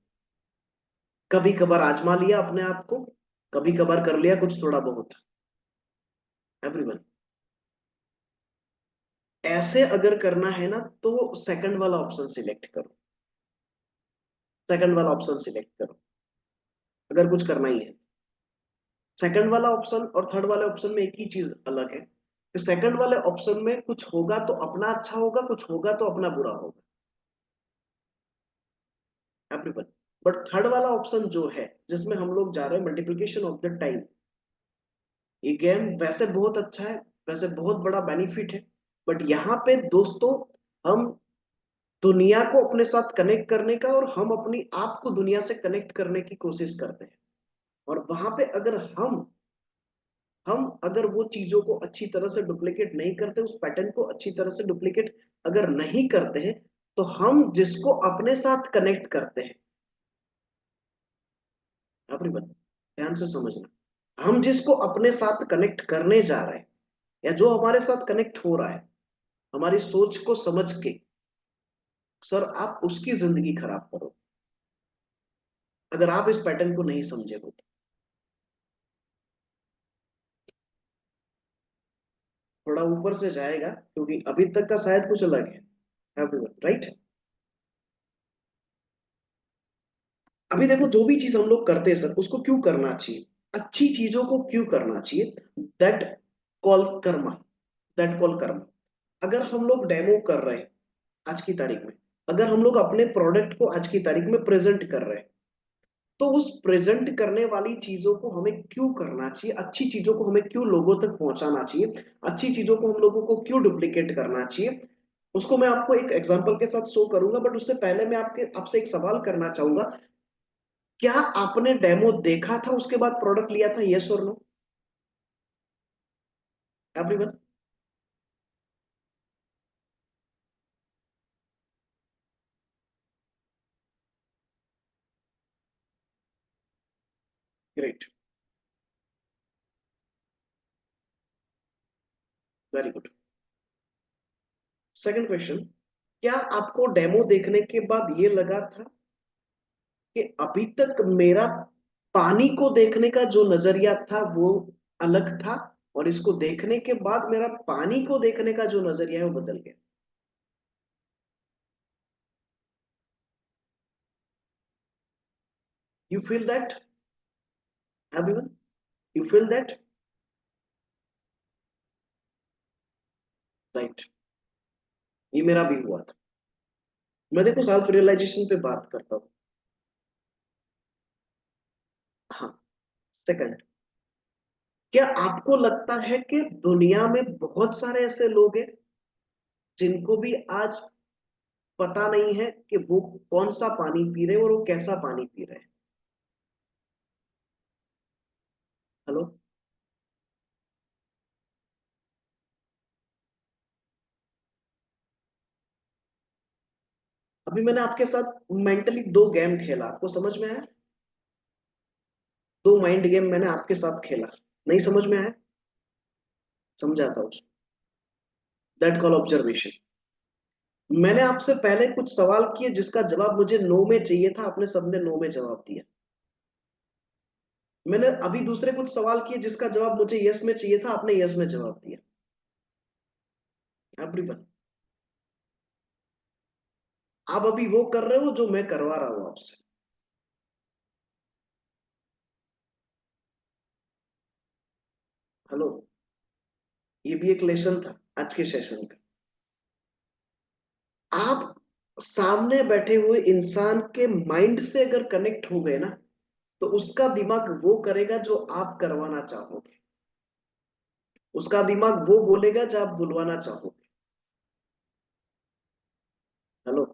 कभी कभार आजमा लिया अपने आप को, कभी कभार कर लिया कुछ थोड़ा बहुत। एवरीवन। ऐसे अगर करना है ना तो सेकंड वाला ऑप्शन सिलेक्ट करो। सेकंड वाला ऑप्शन सिलेक्ट करो अगर कुछ करना ही है। सेकंड वाला ऑप्शन और थर्ड वाले ऑप्शन में एक ही चीज अलग है कि सेकंड वाले ऑप्शन में कुछ होगा तो अपना अच्छा होगा, कुछ होगा तो अपना बुरा होगा। एवरीवन। बट थर्ड वाला ऑप्शन जो है जिसमें हम लोग जा रहे हैं, मल्टीप्लिकेशन ऑफ द टाइम, ये गेम वैसे बहुत अच्छा है, वैसे बहुत बड़ा बेनिफिट है। बट यहाँ पे दोस्तों, हम दुनिया को अपने साथ कनेक्ट करने का और हम अपनी आप को दुनिया से कनेक्ट करने की कोशिश करते हैं। और वहां पे अगर हम अगर वो चीजों को अच्छी तरह से डुप्लीकेट नहीं करते, उस पैटर्न को अच्छी तरह से डुप्लीकेट अगर नहीं करते हैं, तो हम जिसको अपने साथ कनेक्ट करते हैं, एवरीवन ध्यान से समझना, हम जिसको अपने साथ कनेक्ट करने जा रहे हैं या जो हमारे साथ कनेक्ट हो रहा है, हमारी सोच को समझ के सर आप उसकी जिंदगी खराब करो अगर आप इस पैटर्न को नहीं समझे हो तो। थोड़ा ऊपर से जाएगा क्योंकि अभी तक का शायद कुछ अलग है। Everyone right. अभी देखो, जो भी चीज हम लोग करते हैं सर उसको क्यों करना चाहिए, अच्छी चीजों को क्यों करना चाहिए, that call Karma. That call Karma. अगर हम लोग डेमो कर रहे हैं आज की तारीख में, अगर हम लोग अपने प्रोडक्ट को आज की तारीख में प्रेजेंट कर रहे हैं, तो उस प्रेजेंट करने वाली चीजों को हमें क्यों करना चाहिए, अच्छी चीजों को हमें क्यों लोगों तक पहुंचाना चाहिए, अच्छी चीजों को हम लोगों को क्यों डुप्लीकेट करना चाहिए, उसको मैं आपको एक एग्जांपल के साथ शो करूंगा। बट उससे पहले मैं आपसे एक सवाल करना चाहूंगा, क्या आपने डेमो देखा था उसके बाद प्रोडक्ट लिया था, यस और no? Everyone. Great. Very good. Second question, क्या आपको डेमो देखने के बाद ये लगा था कि अभी तक मेरा पानी को देखने का जो नजरिया था वो अलग था, और इसको देखने के बाद मेरा पानी को देखने का जो नजरिया है वो बदल गया? You feel that? Everyone, you feel that? Right. ये मेरा भी हुआ था। मैं देखो सेल्फ रियलाइजेशन पे बात करता हूँ। हाँ। सेकंड, क्या आपको लगता है कि दुनिया में बहुत सारे ऐसे लोग हैं जिनको भी आज पता नहीं है कि वो कौन सा पानी पी रहे हैं और वो कैसा पानी पी रहे हैं? हेलो। अभी मैंने आपके साथ मेंटली 2 गेम खेला, आपको समझ में आया? 2 माइंड गेम मैंने आपके साथ खेला, नहीं समझ में आया? समझाता हूँ। That call observation. मैंने आपसे पहले कुछ सवाल किए जिसका जवाब मुझे नो में चाहिए था, आपने सबने नो में जवाब दिया। मैंने अभी दूसरे कुछ सवाल किए जिसका जवाब मुझे यस में चाहिए था, आपने यस में जवाब दिया। एवरीवन, आप अभी वो कर रहे हो जो मैं करवा रहा हूं आपसे। हेलो। ये भी एक लेसन था आज के सेशन का। आप सामने बैठे हुए इंसान के माइंड से अगर कनेक्ट हो गए ना, तो उसका दिमाग वो करेगा जो आप करवाना चाहोगे, उसका दिमाग वो बोलेगा जो आप बुलवाना चाहोगे। हेलो।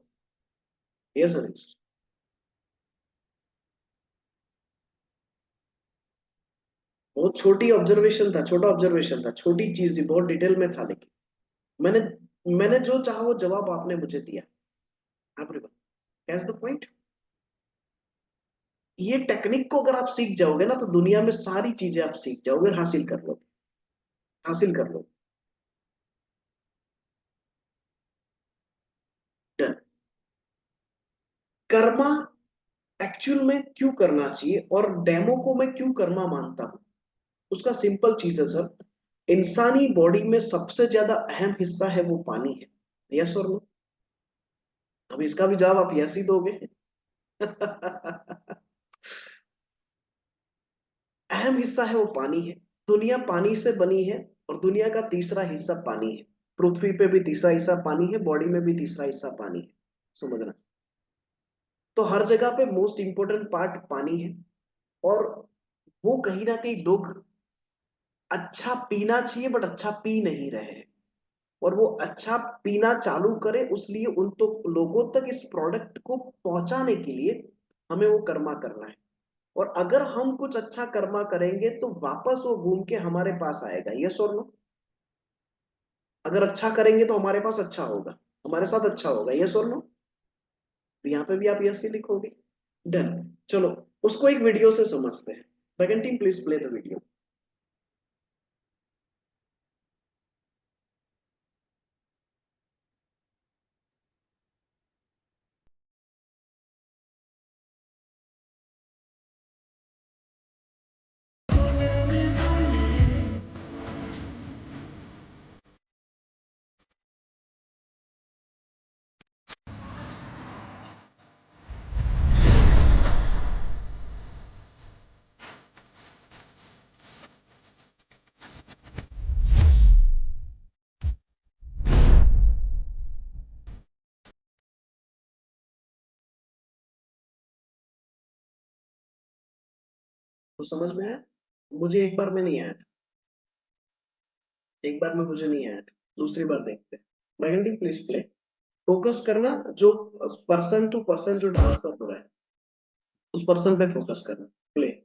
Yes sir. बहुत छोटी ऑब्जर्वेशन था, छोटा ऑब्जर्वेशन था, छोटी चीज थी, बहुत डिटेल में था, लेकिन मैंने मैंने जो चाहा वो जवाब आपने मुझे दिया। Everyone catch the point. ये टेक्निक को अगर आप सीख जाओगे ना, तो दुनिया में सारी चीजें आप सीख जाओगे और हासिल कर लोगे, हासिल कर लोगे। Done। कर्मा एक्चुअल में क्यों करना चाहिए और डेमो को मैं क्यों कर्मा मानता हूं, उसका सिंपल चीज है सर। इंसानी बॉडी में सबसे ज्यादा अहम हिस्सा है वो पानी है। यस और नो? अब इसका भी जवाब आप यस ही दोगे। अहम हिस्सा है वो पानी है। दुनिया पानी से बनी है, और दुनिया का तीसरा हिस्सा पानी है। पृथ्वी पे भी तीसरा हिस्सा पानी है, बॉडी में भी तीसरा हिस्सा पानी है। समझना। तो हर जगह पे मोस्ट इंपोर्टेंट पार्ट पानी है। और वो कहीं ना कहीं लोग अच्छा पीना चाहिए बट अच्छा पी नहीं रहे हैं। और वो अच्छा पीना चालू करे, उसलिए उन तो लोगों तक इस प्रोडक्ट को पहुंचाने के लिए हमें वो कर्मा करना है। और अगर हम कुछ अच्छा कर्मा करेंगे तो वापस वो घूम के हमारे पास आएगा। यस और नो? अगर अच्छा करेंगे तो हमारे पास अच्छा होगा, हमारे साथ अच्छा होगा। यस और नो? तो यहाँ पे भी आप यस ही लिखोगे। डन। चलो, उसको एक वीडियो से समझते हैं। Second team please play the video. तो समझ में आया? मुझे एक बार में नहीं आया था, एक बार में मुझे नहीं आया था, दूसरी बार देखते हैं। Second team please play. Focus करना जो पर्सन टू पर्सन जो डांस कर रहा है, उस पर्सन पे फोकस करना। Play.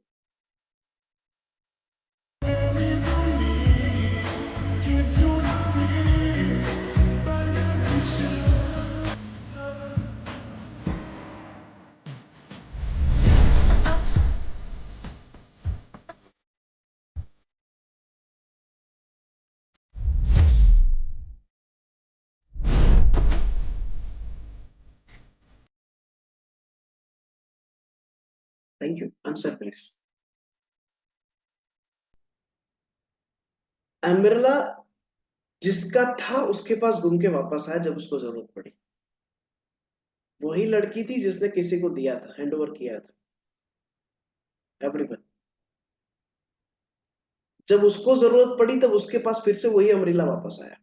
Thank you. Answer please. Umbrella जिसका था उसके पास घूम के वापस आया जब उसको जरूरत पड़ी। वही लड़की थी जिसने किसी को दिया था, हैंड ओवर किया था। एवरीवन, जब उसको जरूरत पड़ी तब उसके पास फिर से वही अम्ब्रेला वापस आया।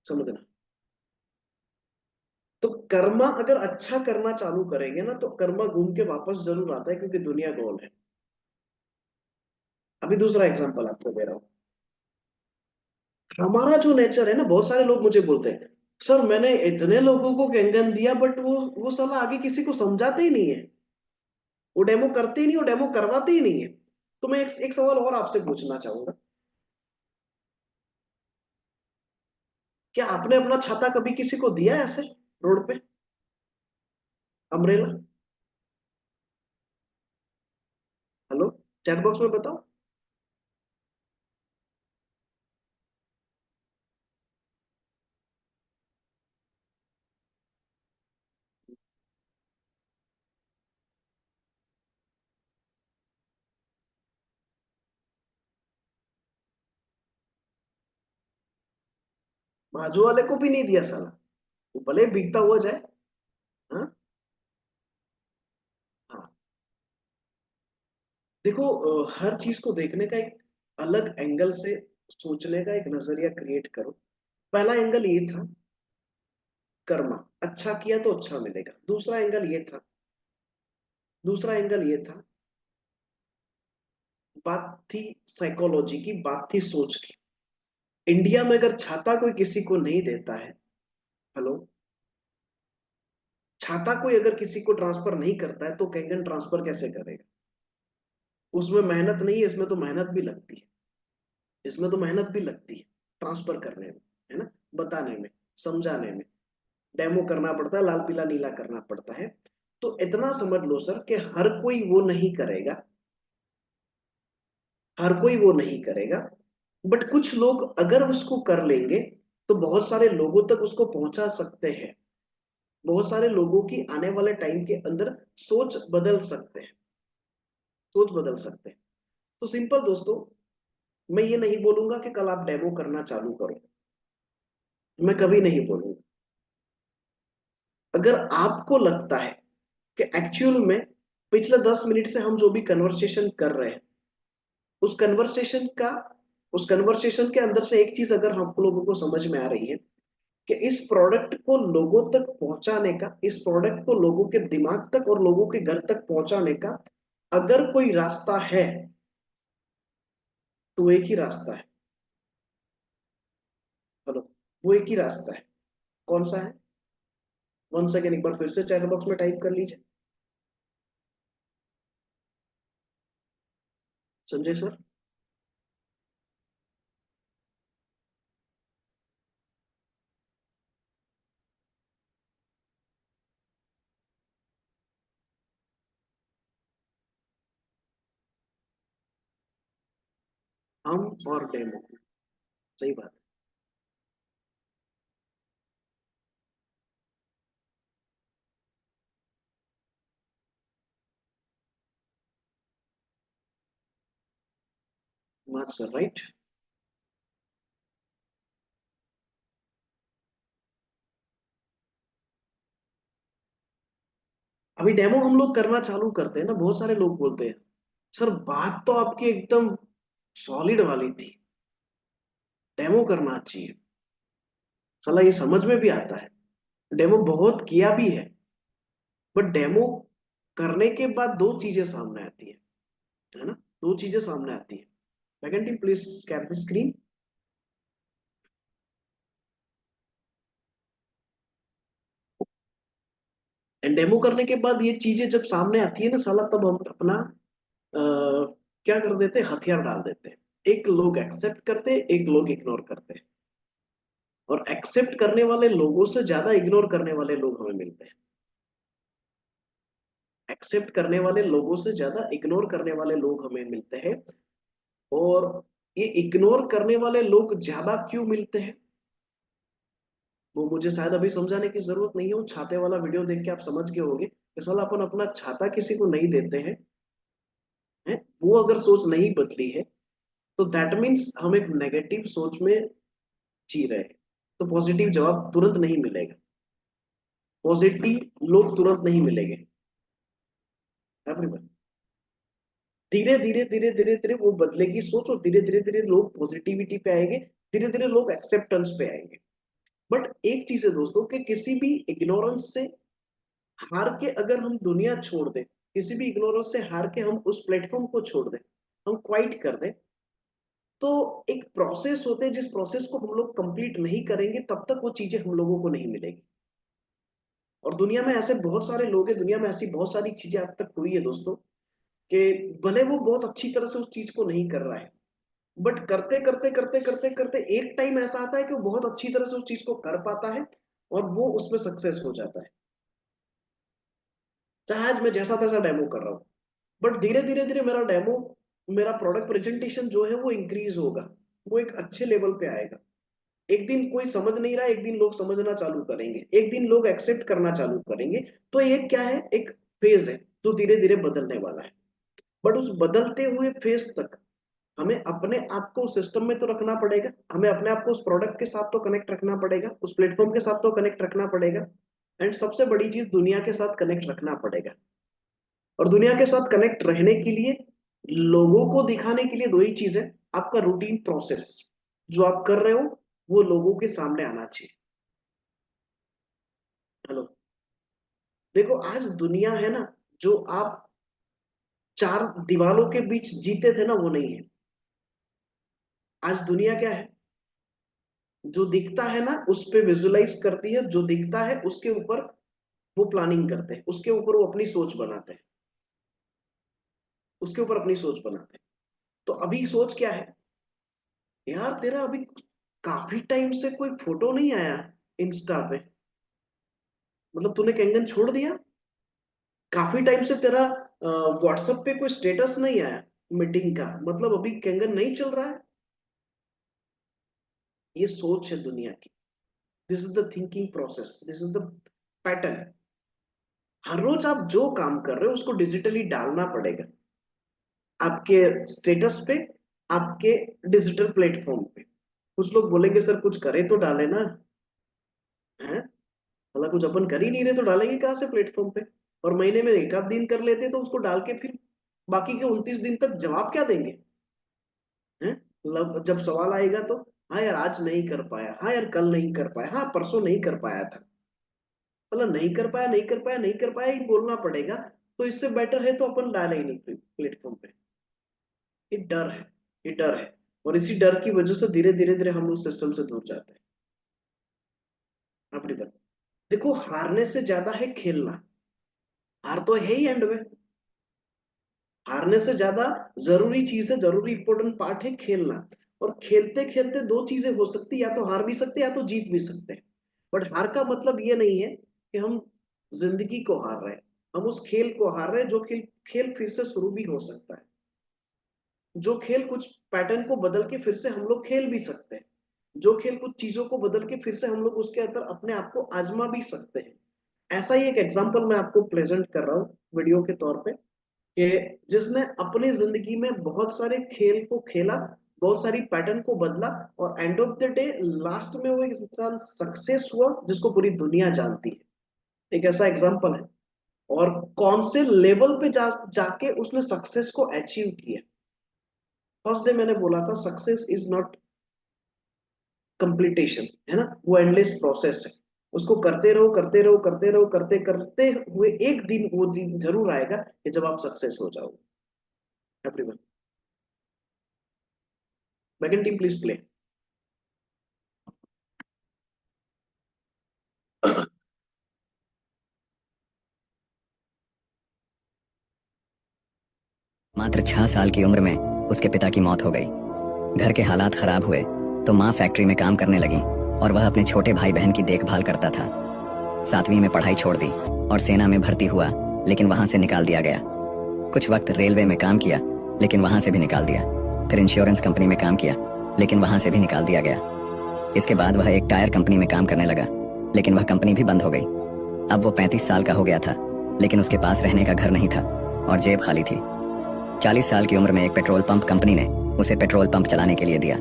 समझना। तो कर्मा अगर अच्छा करना चालू करेंगे ना, तो कर्मा घूम के वापस जरूर आता है, क्योंकि दुनिया गोल है। अभी दूसरा एग्जांपल आपको दे रहा हूं। हमारा जो नेचर है ना, बहुत सारे लोग मुझे बोलते हैं, सर मैंने इतने लोगों को कैंगन दिया बट वो साला आगे किसी को समझाते ही नहीं है, वो डेमो करते ही नहीं, वो डेमो करवाते ही नहीं है। तो मैं एक सवाल और आपसे पूछना चाहूंगा, क्या आपने अपना छाता कभी किसी को दिया है ऐसे रोड पे, अम्ब्रेला? हेलो, चैट बॉक्स में बताओ। बाजू वाले को भी नहीं दिया साला, वो भले भीगता हुआ जाए। हाँ। हाँ। देखो, हर चीज को देखने का एक अलग एंगल से सोचने का एक नजरिया क्रिएट करो। पहला एंगल ये था, कर्मा, अच्छा किया तो अच्छा मिलेगा। दूसरा एंगल ये था, बात थी साइकोलॉजी की, बात थी सोच की। इंडिया में अगर छाता कोई किसी को नहीं देता है, हेलो, छाता कोई अगर किसी को ट्रांसफर नहीं करता है तो कैंगन ट्रांसफर कैसे करेगा? उसमें मेहनत नहीं है, इसमें तो मेहनत भी लगती है। इसमें तो मेहनत भी लगती है ट्रांसफर करने में, है ना, बताने में, समझाने में, डेमो करना पड़ता है, लाल पीला नीला करना पड़ता है। तो इतना समझ लो सर कि हर कोई वो नहीं करेगा, हर कोई वो नहीं करेगा, बट कुछ लोग अगर उसको कर लेंगे तो बहुत सारे लोगों तक उसको पहुंचा सकते हैं। बहुत सारे लोगों की आने वाले टाइम के अंदर सोच बदल सकते हैं, सोच बदल सकते हैं। तो सिंपल दोस्तों, मैं ये नहीं बोलूंगा कि कल आप डेमो करना चालू करो, मैं कभी नहीं बोलूंगा। अगर आपको लगता है कि एक्चुअल में पिछले 10 मिनट से हम जो भी कन्वर्सेशन कर रहे हैं, उस कन्वर्सेशन का उस कन्वर्सेशन के अंदर से एक चीज अगर हम लोगों को समझ में आ रही है कि इस प्रोडक्ट को लोगों तक पहुंचाने का, इस प्रोडक्ट को लोगों के दिमाग तक और लोगों के घर तक पहुंचाने का अगर कोई रास्ता है, तो एक ही रास्ता है। हेलो, वो एक ही रास्ता है। कौन सा है? 1 सेकेंड, एक बार फिर से चैट बॉक्स में टाइप कर लीजिए। संजय सर। हम और डेमो, सही बात है। मत सर, राइट। अभी डेमो हम लोग करना चालू करते हैं ना, बहुत सारे लोग बोलते हैं, सर बात तो आपकी एकदम सॉलिड वाली थी, डेमो करना चाहिए। साला ये समझ में भी आता है, डेमो बहुत किया भी है, बट डेमो करने के बाद दो चीजें सामने आती है ना, दो चीजें सामने आती है। Second, please cap the screen. And demo करने के बाद ये चीजें जब सामने आती है ना साला, तब हम अपना क्या कर देते हैं, हथियार डाल देते हैं। एक लोग एक्सेप्ट करते हैं, एक लोग इग्नोर करते हैं। और एक्सेप्ट करने वाले लोगों से ज्यादा इग्नोर करने वाले लोग हमें मिलते हैं। एक्सेप्ट करने वाले लोगों से ज्यादा इग्नोर करने वाले लोग हमें मिलते हैं। और ये इग्नोर करने वाले लोग ज्यादा क्यों मिलते हैं, वो मुझे शायद अभी समझाने की जरूरत नहीं है। वो छाते वाला वीडियो देख के आप समझ गए होंगे कि साला अपन अपना छाता किसी को नहीं देते हैं, हैं? वो अगर सोच नहीं बदली है तो दैट मीन्स हम एक नेगेटिव सोच में जी रहे हैं। तो पॉजिटिव जवाब तुरंत नहीं मिलेगा, पॉजिटिव लोग तुरंत नहीं मिलेंगे एवरीवन। धीरे धीरे धीरे धीरे धीरे वो बदलेगी सोच, और धीरे धीरे धीरे लोग पॉजिटिविटी पे आएंगे, धीरे धीरे लोग एक्सेप्टेंस पे आएंगे। बट एक चीज है दोस्तों, कि किसी भी इग्नोरेंस से हार के अगर हम दुनिया छोड़ दें, किसी भी इग्नोरेंस से हार के हम उस प्लेटफॉर्म को छोड़ दें, हम क्वाइट कर दें, तो एक प्रोसेस होते हैं, जिस प्रोसेस को हम लोग कंप्लीट नहीं करेंगे तब तक वो चीजें हम लोगों को नहीं मिलेगी। और दुनिया में ऐसे बहुत सारे लोग हैं, दुनिया में ऐसी बहुत सारी चीजें आज तक हुई है दोस्तों, कि भले वो बहुत अच्छी तरह से उस चीज को नहीं कर रहा है, बट करते करते करते करते करते एक टाइम ऐसा आता है कि वो बहुत अच्छी तरह से उस चीज को कर पाता है और वो उसमें सक्सेस हो जाता है। चाहे आज मैं जैसा तैसा डेमो कर रहा हूँ, बट धीरे धीरे धीरे मेरा डेमो, मेरा प्रोडक्ट प्रेजेंटेशन जो है वो इंक्रीज होगा, वो एक अच्छे लेवल पे आएगा। एक दिन कोई समझ नहीं रहा, एक दिन लोग समझना चालू करेंगे, एक दिन लोग एक्सेप्ट करना चालू करेंगे। तो ये क्या है, एक फेज है जो धीरे धीरे बदलने वाला है। बट उस बदलते हुए फेज तक हमें अपने आप को सिस्टम में तो रखना पड़ेगा, हमें अपने आप को उस प्रोडक्ट के साथ तो कनेक्ट रखना पड़ेगा, उस प्लेटफॉर्म के साथ तो कनेक्ट रखना पड़ेगा, एंड सबसे बड़ी चीज दुनिया के साथ कनेक्ट रखना पड़ेगा। और दुनिया के साथ कनेक्ट रहने के लिए, लोगों को दिखाने के लिए दो ही चीज है। आपका रूटीन प्रोसेस जो आप कर रहे हो वो लोगों के सामने आना चाहिए। हेलो, देखो आज दुनिया है ना, जो आप चार दीवारों के बीच जीते थे ना, वो नहीं है। आज दुनिया क्या है, जो दिखता है ना उस पे विजुलाइज करती है, जो दिखता है उसके ऊपर वो प्लानिंग करते हैं, उसके ऊपर वो अपनी सोच बनाते हैं, उसके ऊपर अपनी सोच बनाते हैं। तो अभी सोच क्या है, यार तेरा अभी काफी टाइम से कोई फोटो नहीं आया इंस्टा पे, मतलब तूने कैंगन छोड़ दिया। काफी टाइम से तेरा व्हाट्सएप पे कोई स्टेटस नहीं आया मीटिंग का, मतलब अभी कैंगन नहीं चल रहा है। ये सोच है दुनिया की। This is the thinking process, this is the pattern. हर रोज आप जो काम कर रहे हो उसको डिजिटली डालना पड़ेगा, आपके स्टेटस पे, आपके डिजिटल प्लेटफॉर्म पे। कुछ लोग बोलेंगे सर कुछ करे तो डाले ना, है मतलब कुछ अपन कर ही नहीं रहे तो डालेंगे कहाँ से प्लेटफॉर्म पे। और महीने में एक आध दिन कर लेते तो उसको डाल के फिर बाकी के 29 दिन तक जवाब क्या देंगे, हैं? मतलब जब सवाल आएगा तो हाँ यार आज नहीं कर पाया, हाँ यार कल नहीं कर पाया, हाँ परसों नहीं कर पाया था, मतलब नहीं कर पाया नहीं कर पाया नहीं कर पाया ही बोलना पड़ेगा। तो इससे बेटर है तो अपन डाले ही नहीं प्लेटफॉर्म पे। ये डर है, ये डर है। और इसी डर की वजह से धीरे धीरे धीरे हम उस सिस्टम से दूर जाते हैं। अपनी बात देखो, हारने से ज्यादा है खेलना। हार तो है ही एंड में, हारने से ज्यादा जरूरी चीज है, जरूरी इंपॉर्टेंट पार्ट है खेलना। और खेलते खेलते दो चीजें हो सकती, या तो हार भी सकते या तो जीत भी सकते हैं। बट हार का मतलब ये नहीं है कि हम जिंदगी को हार रहे हैं, हम उस खेल को हार रहे हैं जो खेल खेल फिर से शुरू भी हो सकता है, जो खेल कुछ पैटर्न को बदल के फिर से हम लोग खेल भी सकते हैं, जो खेल कुछ चीजों को बदल के फिर से हम लोग उसके अंदर अपने आप को आजमा भी सकते हैं। ऐसा ही एक एग्जांपल मैं आपको प्रेजेंट कर रहा हूँ वीडियो के तौर पे, कि जिसने अपनी जिंदगी में बहुत सारे खेल को खेला, बहुत सारी पैटर्न को बदला, और end of the day last में वो एक इंसान सक्सेस हुआ जिसको पूरी दुनिया जानती है। एक ऐसा एग्जांपल है। और कौन से लेवल पे जाके उसने सक्सेस को अचीव किया। फर्स्ट डे मैंने बोला था सक्सेस इज नॉट कंप्लीटेशन, है ना, वो एंडलेस प्रोसेस है। उसको करते रहो करते रहो करते रहो, करते करते हुए एक दिन वो दिन जरूर आएगा कि जब आप सक्सेस हो जाओगे। Everyone, back team please play. मात्र 6 साल की उम्र में उसके पिता की मौत हो गई। घर के हालात खराब हुए तो माँ फैक्ट्री में काम करने लगी और वह अपने छोटे भाई बहन की देखभाल करता था। 7वीं में पढ़ाई छोड़ दी और सेना में भर्ती हुआ, लेकिन वहां से निकाल दिया गया। कुछ वक्त रेलवे में काम किया, लेकिन वहां से भी निकाल दिया। फिर इंश्योरेंस कंपनी में काम किया, लेकिन वहां से भी निकाल दिया गया। इसके बाद वह एक टायर कंपनी में काम करने लगा, लेकिन वह कंपनी भी बंद हो गई। अब वो 35 साल का हो गया था, लेकिन उसके पास रहने का घर नहीं था और जेब खाली थी। 40 साल की उम्र में एक पेट्रोल पंप कंपनी ने उसे पेट्रोल पंप चलाने के लिए दिया।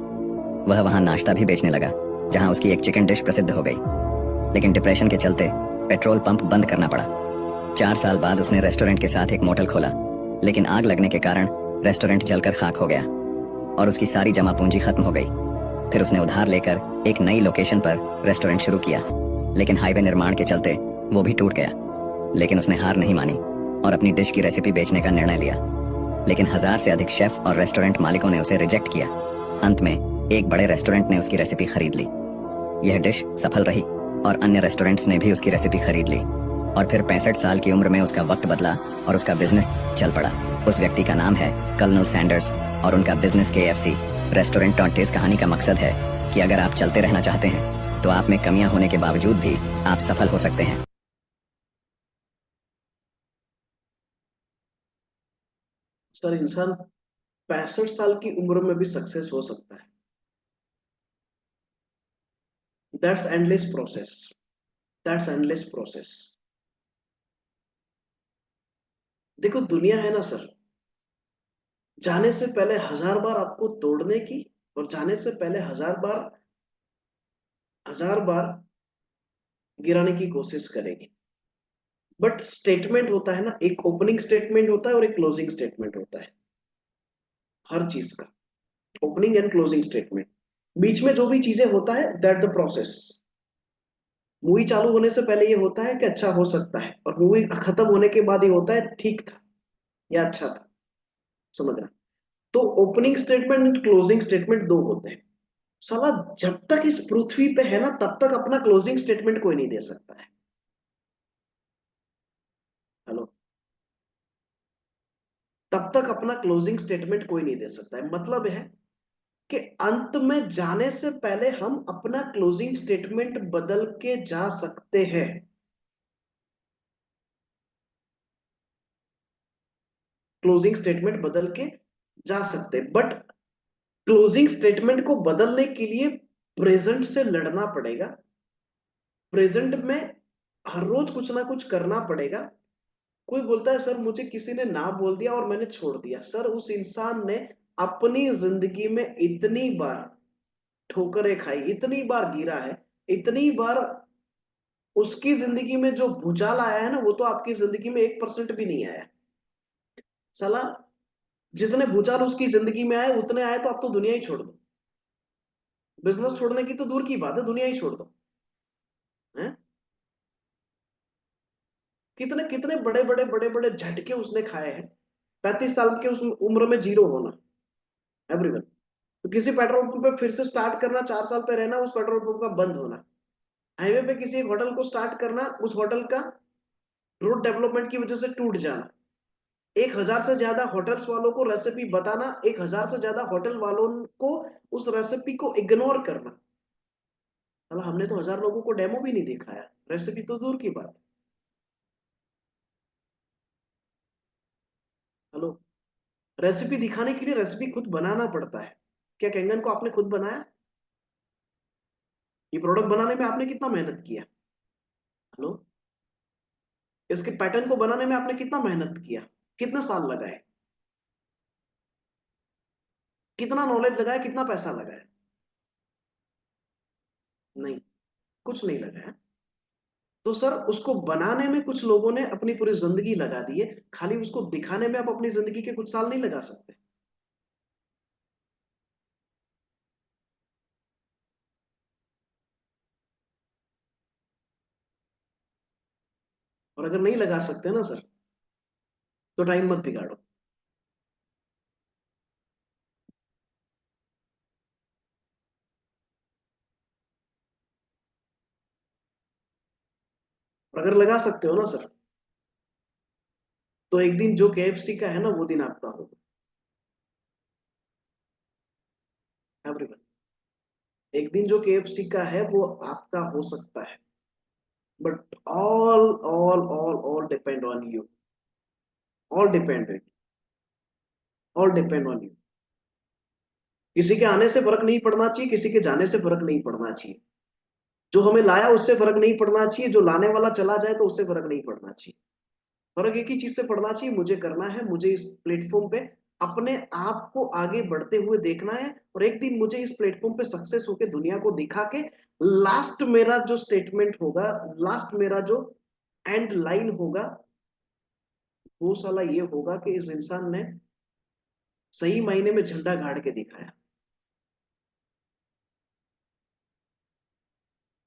वह वहां नाश्ता भी बेचने लगा, जहां उसकी एक चिकन डिश प्रसिद्ध हो गई। लेकिन डिप्रेशन के चलते पेट्रोल पंप बंद करना पड़ा। 4 साल बाद उसने रेस्टोरेंट के साथ एक मोटल खोला, लेकिन आग लगने के कारण रेस्टोरेंट जलकर खाक हो गया और उसकी सारी जमा पूंजी खत्म हो गई। फिर उसने उधार लेकर एक नई लोकेशन पर रेस्टोरेंट शुरू किया, लेकिन हाईवे निर्माण के चलते वो भी टूट गया। लेकिन उसने हार नहीं मानी और अपनी डिश की रेसिपी बेचने का निर्णय लिया। लेकिन 1000 से अधिक शेफ और रेस्टोरेंट मालिकों ने उसे रिजेक्ट किया। अंत में एक बड़े रेस्टोरेंट ने उसकी रेसिपी खरीद ली। यह डिश सफल रही और अन्य रेस्टोरेंट्स ने भी उसकी रेसिपी खरीद ली। और फिर 65 साल की उम्र में उसका वक्त बदला और उसका बिजनेस चल पड़ा। उस व्यक्ति का नाम है कर्नल सैंडर्स और उनका बिजनेस KFC रेस्टोरेंट टॉन्टेस कहानी का मकसद है कि अगर आप चलते रहना चाहते हैं तो आप में कमियां होने के बावजूद भी आप सफल हो सकते हैं। सर इंसान 65 साल की उम्र में भी सक्सेस हो सकता है। That's endless process, that's endless process. देखो दुनिया है ना सर, जाने से पहले 1000 बार आपको तोड़ने की और जाने से पहले 1000 बार गिराने की कोशिश करेगी। बट स्टेटमेंट होता है ना, एक ओपनिंग स्टेटमेंट होता है और एक क्लोजिंग स्टेटमेंट होता है हर चीज का। ओपनिंग एंड क्लोजिंग स्टेटमेंट, बीच में जो भी चीजें होता है दैट द प्रोसेस। मूवी चालू होने से पहले ये होता है कि अच्छा हो सकता है, और मूवी खत्म होने के बाद ये होता है ठीक था या अच्छा था। समझ रहा? तो opening statement and closing statement दो होते हैं। साला जब तक इस पृथ्वी पे है ना तब तक अपना क्लोजिंग स्टेटमेंट कोई नहीं दे सकता है। हेलो? तब तक अपना क्लोजिंग स्टेटमेंट कोई नहीं दे सकता है। मतलब है कि अंत में जाने से पहले हम अपना क्लोजिंग स्टेटमेंट बदल के जा सकते हैं। क्लोजिंग स्टेटमेंट बदल के जा सकते हैं, बट क्लोजिंग स्टेटमेंट को बदलने के लिए प्रेजेंट से लड़ना पड़ेगा। प्रेजेंट में हर रोज कुछ ना कुछ करना पड़ेगा। कोई बोलता है सर मुझे किसी ने ना बोल दिया और मैंने छोड़ दिया। सर उस इंसान ने अपनी जिंदगी में इतनी बार ठोकरें खाई, इतनी बार गिरा है, इतनी बार उसकी जिंदगी में जो भूचाल आया है ना वो तो आपकी जिंदगी में 1% भी नहीं आया। साला जितने भूचाल उसकी जिंदगी में आए उतने आए तो आप तो दुनिया ही छोड़ दो। बिजनेस छोड़ने की तो दूर की बात है, दुनिया ही छोड़ दो। हैं? कितने कितने बड़े बड़े झटके उसने खाए हैं। 35 साल के उस उम्र में जीरो होना, एवरीवन। तो किसी पेट्रोल पंप पे फिर से स्टार्ट करना, 4 साल पे रहना, उस पेट्रोल पंप का बंद होना। हाईवे पे किसी एक होटल को स्टार्ट करना, उस होटल का रोड डेवलपमेंट की वजह से टूट जाना। 1000 से ज्यादा होटल्स वालों को रेसिपी बताना, 1000 से ज्यादा होटल वालों को उस रेसिपी को इग्नोर करना। साला हमने तो 1000 लोगों को डेमो भी नहीं दिखाया, रेसिपी तो दूर की बात। हेलो? रेसिपी दिखाने के लिए रेसिपी खुद बनाना पड़ता है। क्या कैंगन को आपने खुद बनाया? ये प्रोडक्ट बनाने में आपने कितना मेहनत किया? हेलो? इसके पैटर्न को बनाने में आपने कितना मेहनत किया? कितना साल लगाए? कितना नॉलेज लगाया? कितना पैसा लगाया? नहीं, कुछ नहीं लगाया। तो सर उसको बनाने में कुछ लोगों ने अपनी पूरी जिंदगी लगा दी है, खाली उसको दिखाने में आप अपनी जिंदगी के कुछ साल नहीं लगा सकते। और अगर नहीं लगा सकते ना सर तो टाइम मत बिगाड़ो। और अगर लगा सकते हो ना सर तो एक दिन जो KFC का है ना वो दिन आपका होगा, एवरीवन। एक दिन जो KFC का है वो आपका हो सकता है, but all depend on you. All depend, all depend on you. किसी के आने से फर्क नहीं पड़ना चाहिए, किसी के जाने से फर्क नहीं पड़ना चाहिए। जो हमें लाया उससे फर्क नहीं पड़ना चाहिए, जो लाने वाला चला जाए तो उससे फर्क नहीं पड़ना चाहिए। फर्क एक ही चीज से पड़ना चाहिए, मुझे करना है, मुझे इस प्लेटफॉर्म पे अपने आप को आगे बढ़ते हुए देखना है, और एक दिन मुझे इस प्लेटफॉर्म पे सक्सेस होकर दुनिया को दिखा के लास्ट मेरा जो स्टेटमेंट होगा, लास्ट मेरा जो एंड लाइन होगा, वो साला ये होगा कि इस इंसान ने सही मायने में झंडा गाड़ के दिखाया।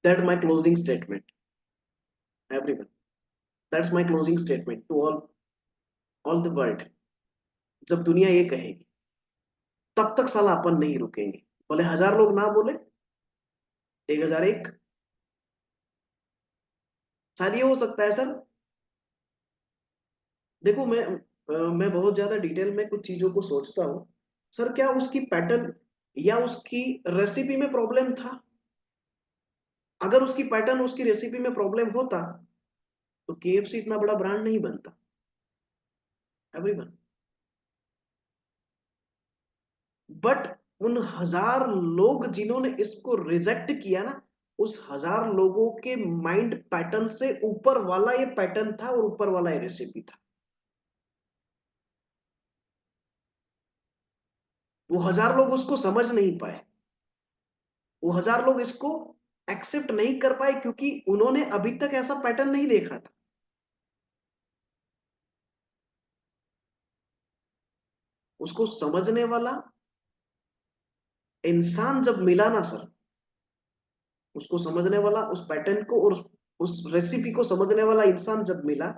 That my closing statement, everyone. That's my closing statement to all the world. जब दुनिया ये कहेगी तब तक साला अपन नहीं रुकेंगे, भले 1000 लोग ना बोले, 1001। शायद ये हो सकता है सर। देखो मैं मैं बहुत ज्यादा डिटेल में कुछ चीजों को सोचता हूँ। सर क्या उसकी पैटर्न या उसकी रेसिपी में प्रॉब्लम था? अगर उसकी पैटर्न उसकी रेसिपी में प्रॉब्लम होता तो केएफसी इतना बड़ा ब्रांड नहीं बनता। एवरीवन, बट उन हजार लोग जिन्होंने इसको रिजेक्ट किया ना, उस हजार लोगों के माइंड पैटर्न से ऊपर वाला ये पैटर्न था और ऊपर वाला ये रेसिपी था। वो हजार लोग उसको समझ नहीं पाए, वो हजार लोग इसको एक्सेप्ट नहीं कर पाए क्योंकि उन्होंने अभी तक ऐसा पैटर्न नहीं देखा था। उसको समझने वाला इंसान जब मिला ना सर, उसको समझने वाला, उस पैटर्न को और उस रेसिपी को समझने वाला इंसान जब मिला,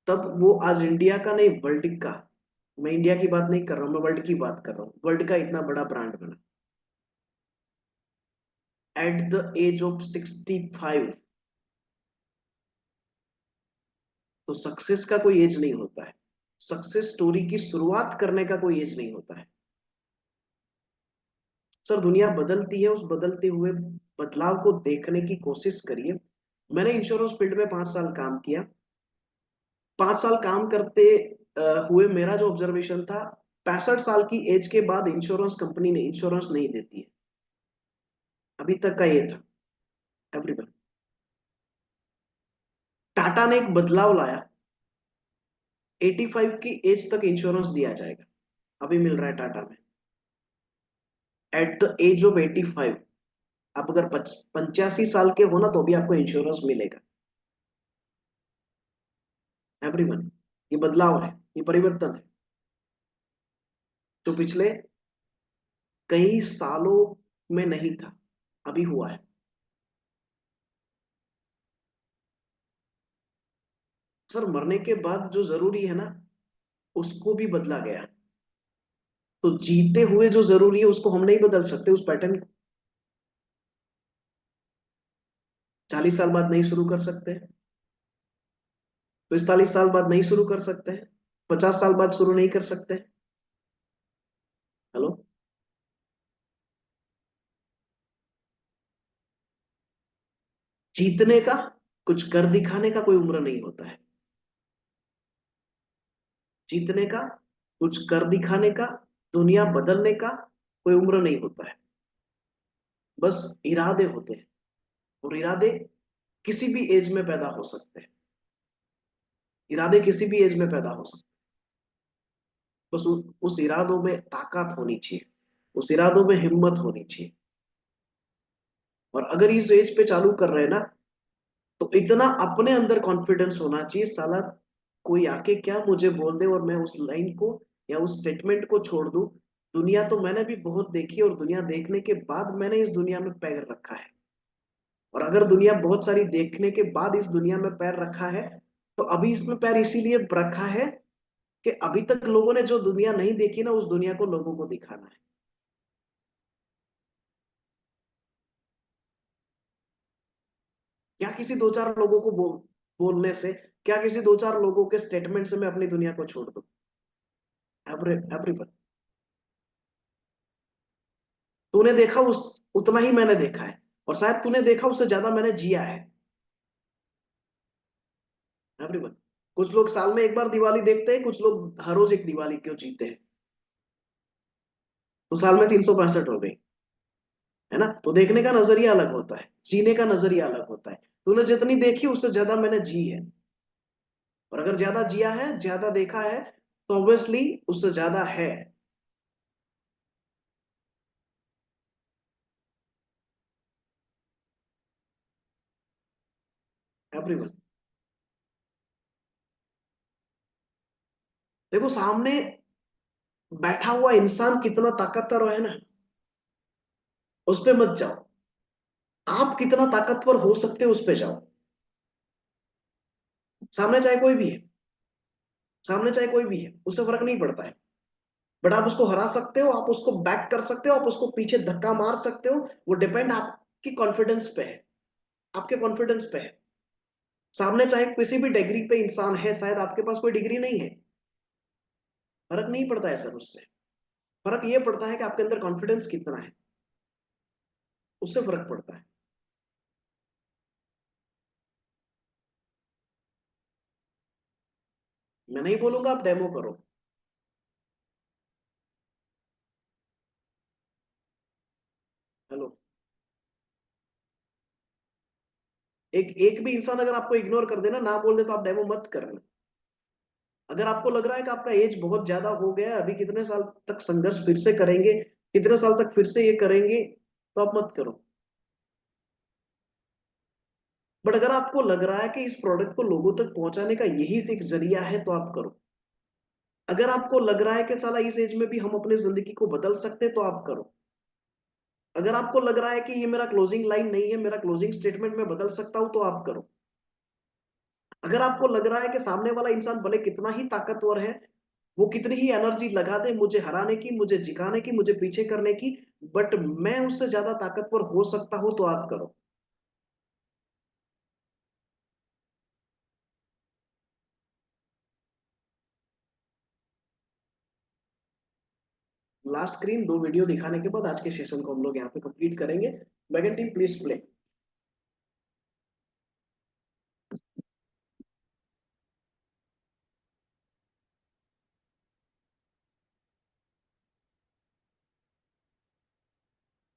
तब वो आज इंडिया का नहीं वर्ल्ड का, मैं इंडिया की बात नहीं कर रहा हूं, मैं वर्ल्ड की बात कर रहा हूं, वर्ल्ड का इतना बड़ा ब्रांड बना एट द एज ऑफ 65। तो सक्सेस का कोई एज नहीं होता है, सक्सेस स्टोरी की शुरुआत करने का कोई एज नहीं होता है। सर दुनिया बदलती है, उस बदलते हुए बदलाव को देखने की कोशिश करिए। मैंने इंश्योरेंस फील्ड में 5 साल काम किया। 5 साल काम करते हुए मेरा जो ऑब्जर्वेशन था, 65 साल की एज के बाद इंश्योरेंस कंपनी ने इंश्योरेंस नहीं देती है, अभी तक का ये था। एवरीवन, टाटा ने एक बदलाव लाया, 85 की एज तक इंश्योरेंस दिया जाएगा। अभी मिल रहा है टाटा में एट द एज ऑफ 85। आप अगर 85 साल के हो ना तो भी आपको इंश्योरेंस मिलेगा। एवरीवन, ये बदलाव है, ये परिवर्तन है जो पिछले कई सालों में नहीं था, अभी हुआ है। सर मरने के बाद जो जरूरी है ना, उसको भी बदला गया। तो जीते हुए जो जरूरी है उसको हम नहीं बदल सकते, उस पैटर्न को 40 साल बाद नहीं शुरू कर सकते, 45 साल बाद नहीं शुरू कर सकते, 50 साल बाद शुरू नहीं कर सकते। हेलो, जीतने का, कुछ कर दिखाने का कोई उम्र नहीं होता है। जीतने का, कुछ कर दिखाने का, दुनिया बदलने का कोई उम्र नहीं होता है। बस इरादे होते हैं, और इरादे किसी भी एज में पैदा हो सकते हैं। इरादे किसी भी एज में पैदा हो सकते हैं। बस उस इरादों में ताकत होनी चाहिए, उस इरादों में हिम्मत होनी चाहिए। और अगर इस एज पे चालू कर रहे हैं ना, तो इतना अपने अंदर कॉन्फिडेंस होना चाहिए, साला कोई आके क्या मुझे बोल दे और मैं उस लाइन को या उस स्टेटमेंट को छोड़ दूं। दुनिया तो मैंने भी बहुत देखी, और दुनिया देखने के बाद मैंने इस दुनिया में पैर रखा है। और अगर दुनिया बहुत सारी देखने के बाद इस दुनिया में पैर रखा है, तो अभी इसमें पैर इसीलिए रखा है कि अभी तक लोगों ने जो दुनिया नहीं देखी ना, उस दुनिया को लोगों को दिखाना है। क्या किसी दो चार लोगों को बोलने से, क्या किसी दो चार लोगों के स्टेटमेंट से मैं अपनी दुनिया को छोड़ दूं? एवरीवन, तूने देखा उस उतना ही मैंने देखा है, और शायद तूने देखा उससे ज्यादा मैंने जिया है। एवरीवन, कुछ लोग साल में एक बार दिवाली देखते हैं, कुछ लोग हर रोज एक दिवाली क्यों जीते हैं? तो साल में 365 हो गई, है ना? तो देखने का नजरिया अलग होता है, जीने का नजरिया अलग होता है। तूने जितनी देखी उससे ज्यादा मैंने जी है, और अगर ज्यादा जिया है, ज्यादा देखा है, तो ऑब्वियसली उससे ज्यादा है। एवरीवन, देखो सामने बैठा हुआ इंसान कितना ताकतवर है ना, उस पे मत जाओ। आप कितना ताकतवर हो सकते हो उस पे जाओ। सामने चाहे कोई भी है, सामने चाहे कोई भी है, उससे फर्क नहीं पड़ता है। बट आप उसको हरा सकते हो, आप उसको बैक कर सकते हो, आप उसको पीछे धक्का मार सकते हो। वो डिपेंड आपकी कॉन्फिडेंस पे है, आपके कॉन्फिडेंस पे है। सामने चाहे किसी भी डिग्री पे इंसान है, शायद आपके पास कोई डिग्री नहीं है, फर्क नहीं पड़ता है सर उससे। फर्क ये पड़ता है कि आपके अंदर कॉन्फिडेंस कितना है, उससे फर्क पड़ता है। मैं नहीं बोलूंगा आप डेमो करो। हेलो। एक एक भी इंसान अगर आपको इग्नोर कर देना, ना बोल दे, तो आप डेमो मत करना। अगर आपको लग रहा है कि आपका एज बहुत ज्यादा हो गया है, अभी कितने साल तक संघर्ष फिर से करेंगे, कितने साल तक फिर से ये करेंगे, तो आप मत करो। बट अगर आपको लग रहा है कि इस प्रोडक्ट को लोगों तक पहुंचाने का यही एक जरिया है, तो आप करो। अगर आपको लग रहा है कि साला इस एज में भी हम अपनी जिंदगी को बदल सकते, तो आप करो। अगर आपको लग रहा है कि ये मेरा क्लोजिंग लाइन नहीं है, मेरा क्लोजिंग स्टेटमेंट मैं बदल सकता हूं, तो आप करो। अगर आपको लग रहा है कि सामने वाला इंसान भले कितना ही ताकतवर है, वो कितनी ही एनर्जी लगा दे मुझे हराने की, मुझे जिकाने की, मुझे पीछे करने की, बट मैं उससे ज्यादा ताकतवर हो सकता हूं, तो आप करो। लास्ट स्क्रीन 2 वीडियो दिखाने के बाद आज के सेशन को हम लोग यहाँ पे कंप्लीट करेंगे। बैगन team please play.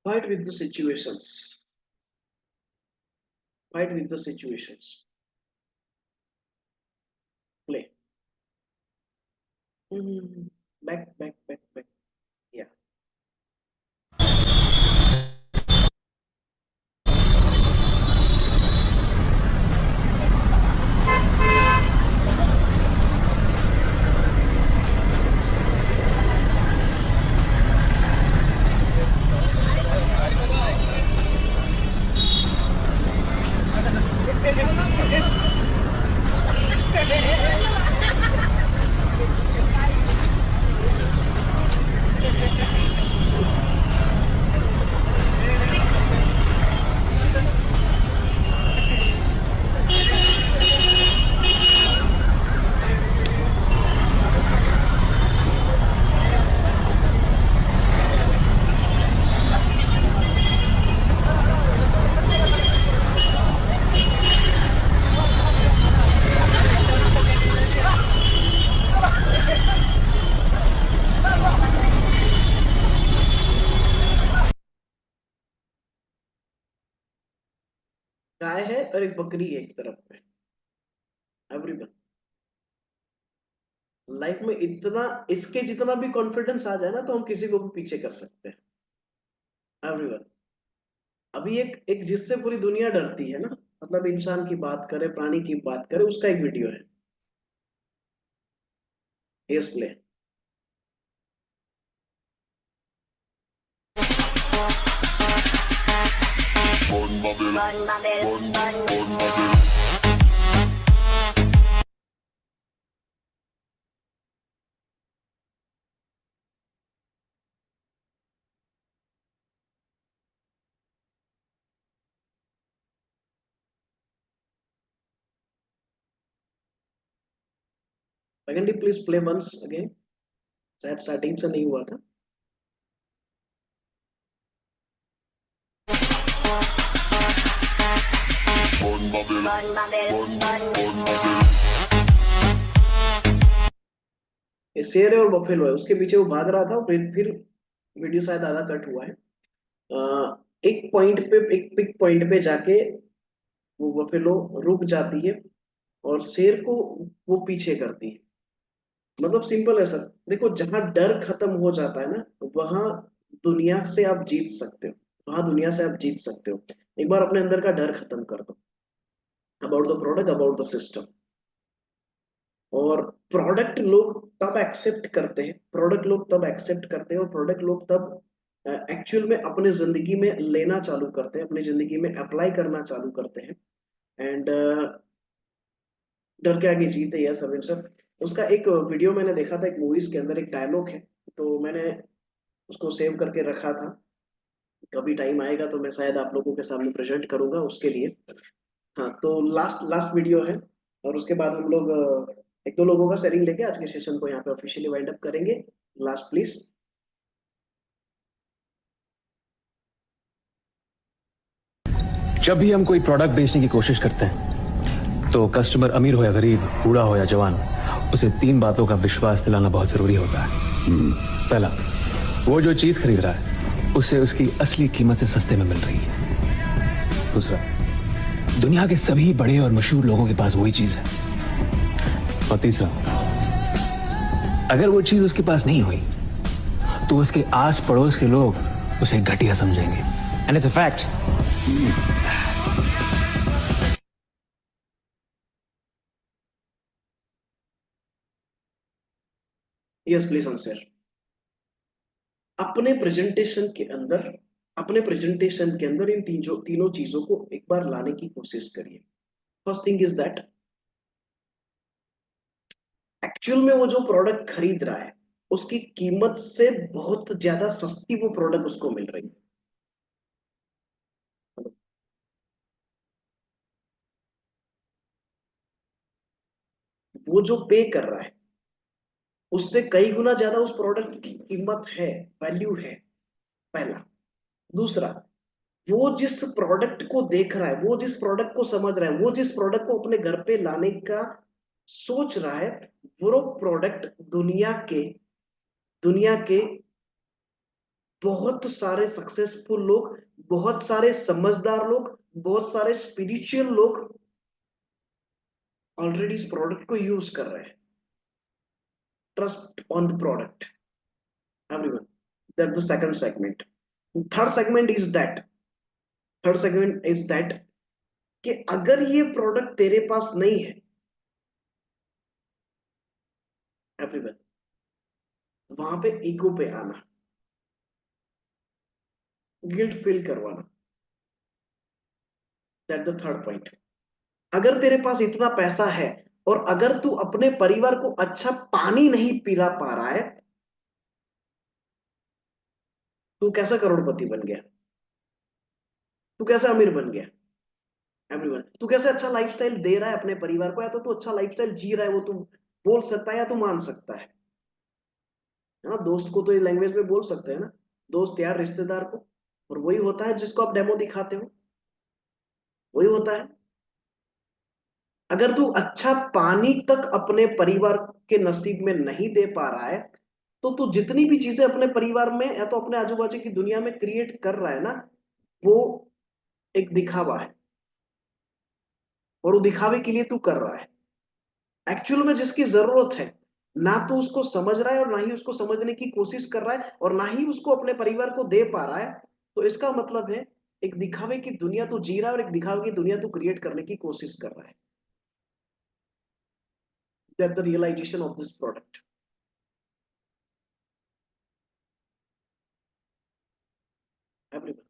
Fight with the situations. Fight with the situations. Play. Back back back back. या। गाय है और एक बकरी है एक तरफ पे। एवरीवन। लाइफ में इतना, इसके जितना भी कॉन्फिडेंस आ जाए ना, तो हम किसी को भी पीछे कर सकते हैं। एवरीवन। अभी एक एक जिससे पूरी दुनिया डरती है ना, मतलब इंसान की बात करें, प्राणी की बात करें, उसका एक वीडियो है। Yes play. Secondly please play once again. शायद स्टार्टिंग से नहीं हुआ था। ये शेर है और बफेलो है, उसके पीछे वो भाग रहा था, फिर वीडियो शायद आधा कट हुआ है। एक पॉइंट पे, एक पिक पॉइंट पे जाके वो बफेलो रुक जाती है और शेर को वो पीछे करती है। मतलब सिंपल है सर, देखो जहां डर खत्म हो जाता है ना, वहां दुनिया से आप जीत सकते हो। वहां दुनिया से आप जीत सकते हो। एक बार अपने अंदर का डर खत्म कर दो, about the product, about the system. और प्रोडक्ट लोग तब एक्सेप्ट करते हैं, प्रोडक्ट लोग तब एक्सेप्ट करते हैं, और प्रोडक्ट लोग तब एक्चुअल में अपने जिंदगी में लेना चालू करते हैं, अपनी जिंदगी में अप्लाई करना चालू करते हैं। एंड डर के आगे जीत है, यस अरविंद सर। उसका एक वीडियो मैंने देखा था, एक मूवीज के अंदर एक डायलॉग है, तो मैंने उसको सेव करके रखा था। कभी टाइम आएगा तो मैं शायद आप लोगों के सामने प्रेजेंट करूंगा उसके लिए। हाँ, तो लास्ट लास्ट वीडियो है, और उसके बाद हम लोग एक दो लोगों का शेयरिंग लेके आज के सेशन को यहाँ पे ऑफिशियली वाइंड अप करेंगे। Last please. जब भी हम कोई प्रोडक्ट बेचने की कोशिश करते हैं तो कस्टमर अमीर हो या गरीब, बूढ़ा हो या जवान, उसे 3 बातों का विश्वास दिलाना बहुत जरूरी होता है। पहला, वो जो चीज खरीद रहा है उसे उसकी असली कीमत से सस्ते में मिल रही है। दूसरा, दुनिया के सभी बड़े और मशहूर लोगों के पास वही चीज है। और तीसरा, अगर वो चीज उसके पास नहीं हुई तो उसके आस पड़ोस के लोग उसे घटिया समझेंगे। And it's a fact. Yes please answer. अपने प्रेजेंटेशन के अंदर इन तीनों चीजों को एक बार लाने की कोशिश करिए। First thing is that actual में वो जो प्रोडक्ट खरीद रहा है उसकी कीमत से बहुत ज्यादा सस्ती वो प्रोडक्ट उसको मिल रही है। वो जो पे कर रहा है उससे कई गुना ज्यादा उस प्रोडक्ट की कीमत है, वैल्यू है, पहला। दूसरा, वो जिस प्रोडक्ट को देख रहा है, वो जिस प्रोडक्ट को समझ रहा है, वो जिस प्रोडक्ट को अपने घर पे लाने का सोच रहा है, वो प्रोडक्ट दुनिया के बहुत सारे सक्सेसफुल लोग, बहुत सारे समझदार लोग, बहुत सारे स्पिरिचुअल लोग ऑलरेडी इस प्रोडक्ट को यूज कर रहे हैं। Trust on the product everyone. That the second segment. Third segment is that third segment is that कि अगर ये प्रोडक्ट तेरे पास नहीं है एवरीवन, वहां पे ईगो पे आना, गिल्ट फील करवाना, दैट द थर्ड पॉइंट। अगर तेरे पास इतना पैसा है और अगर तू अपने परिवार को अच्छा पानी नहीं पिला पा रहा है, तू कैसा करोड़पति बन गया? तू कैसा अमीर बन गया एवरीवन? तू कैसे अच्छा लाइफस्टाइल दे रहा है अपने परिवार को, या तो तू अच्छा लाइफस्टाइल जी रहा है, वो तू बोल सकता है या तू मान सकता है ना? दोस्त को तो ये लैंग्वेज में बोल सकते हैं ना, दोस्त यार रिश्तेदार को। और वही होता है जिसको आप डेमो दिखाते हो, वही होता है। अगर तू अच्छा पानी तक अपने परिवार के नसीब में नहीं दे पा रहा है, तो तू जितनी भी चीजें अपने परिवार में या तो अपने आजू बाजू की दुनिया में क्रिएट कर रहा है ना, वो एक दिखावा है, और वो दिखावे के लिए तू कर रहा है। एक्चुअल में जिसकी जरूरत है, ना तो उसको समझ रहा है और ना ही उसको समझने की कोशिश कर रहा है, और ना ही उसको अपने परिवार को दे पा रहा है, तो इसका मतलब है एक दिखावे की दुनिया तू जी रहा है और एक दिखावे की दुनिया तू क्रिएट करने की कोशिश कर रहा है। That the realization of this product everyone.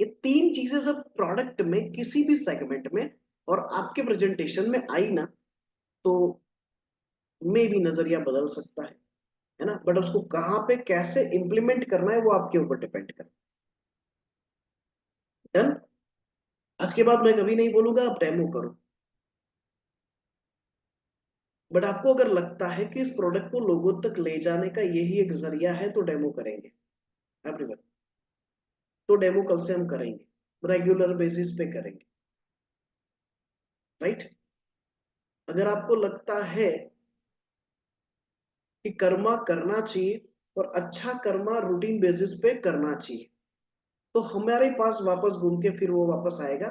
ये तीन चीजें जब प्रोडक्ट में किसी भी सेगमेंट में और आपके प्रेजेंटेशन में आई ना, तो मे भी नजरिया बदल सकता है ना? बट उसको कहां पे कैसे इंप्लीमेंट करना है वो आपके ऊपर डिपेंड करता है। डन। आज के बाद मैं कभी नहीं बोलूंगा आप डेमो करो, बट आपको अगर लगता है कि इस प्रोडक्ट को लोगों तक ले जाने का यही एक जरिया है, तो डेमो करेंगे एवरीवन। तो डेमो कल से हम करेंगे, रेगुलर बेसिस पे करेंगे, राइट? अगर आपको लगता है कि कर्मा करना चाहिए और अच्छा कर्मा रूटीन बेसिस पे करना चाहिए, तो हमारे पास वापस घूम के फिर वो वापस आएगा।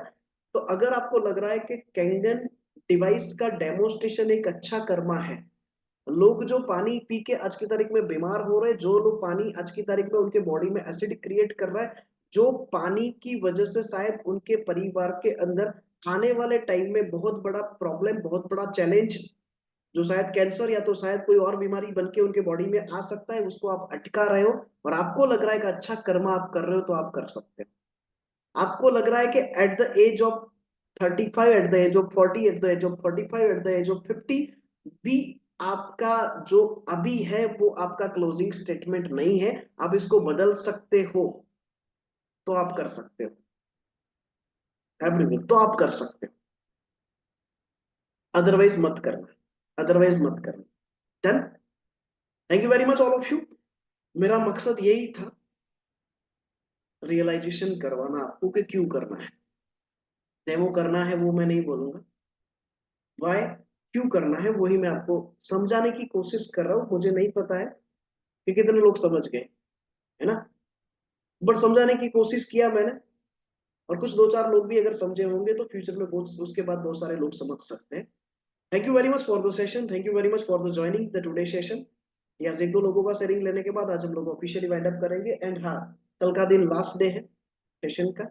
तो अगर आपको लग रहा है कि कैंगन डिवाइस का डेमोस्ट्रेशन एक अच्छा कर्मा है, लोग जो पानी पी के आज की तारीख में बीमार हो रहे हैं, जो लोग पानी आज की तारीख में उनके बॉडी में एसिड क्रिएट कर रहा है, जो पानी की वजह से शायद उनके परिवार के अंदर आने वाले टाइम में बहुत बड़ा प्रॉब्लम, बहुत बड़ा चैलेंज, जो शायद कैंसर या तो शायद कोई और बीमारी बन के उनके बॉडी में आ सकता है, उसको आप अटका रहे हो, और आपको लग रहा है कि अच्छा कर्मा आप कर रहे हो, तो आप कर सकते हो। आपको लग रहा है कि at the age of 35, at the age of 40, at the age of 45, at the age of 50 भी आपका जो अभी है वो आपका क्लोजिंग स्टेटमेंट नहीं है, आप इसको बदल सकते हो, तो आप कर सकते हो। एवरीवन, तो आप कर सकते हो, अदरवाइज मत करना, अदरवाइज मत करना। Done. Thank you very much all of you. मेरा मकसद यही था, रियलाइजेशन करवाना आपको कि क्यों करना है। डेमो करना है वो मैं नहीं बोलूंगा, वाई, क्यों करना है वही मैं आपको समझाने की कोशिश कर रहा हूं। मुझे नहीं पता है कि कितने लोग समझ गए, है ना, बट समझाने की कोशिश किया मैंने। और कुछ दो चार लोग भी अगर समझे होंगे तो फ्यूचर में बहुत, उसके बाद बहुत सारे लोग समझ सकते हैं। Thank you very much for the session, thank you very much for the joining the today session. Yes, एक दो लोगों का शेयरिंग लेने के बाद आज हम लोग ऑफिशियली वाइंड अप करेंगे। एंड हाँ, कल का दिन लास्ट डे है सेशन का।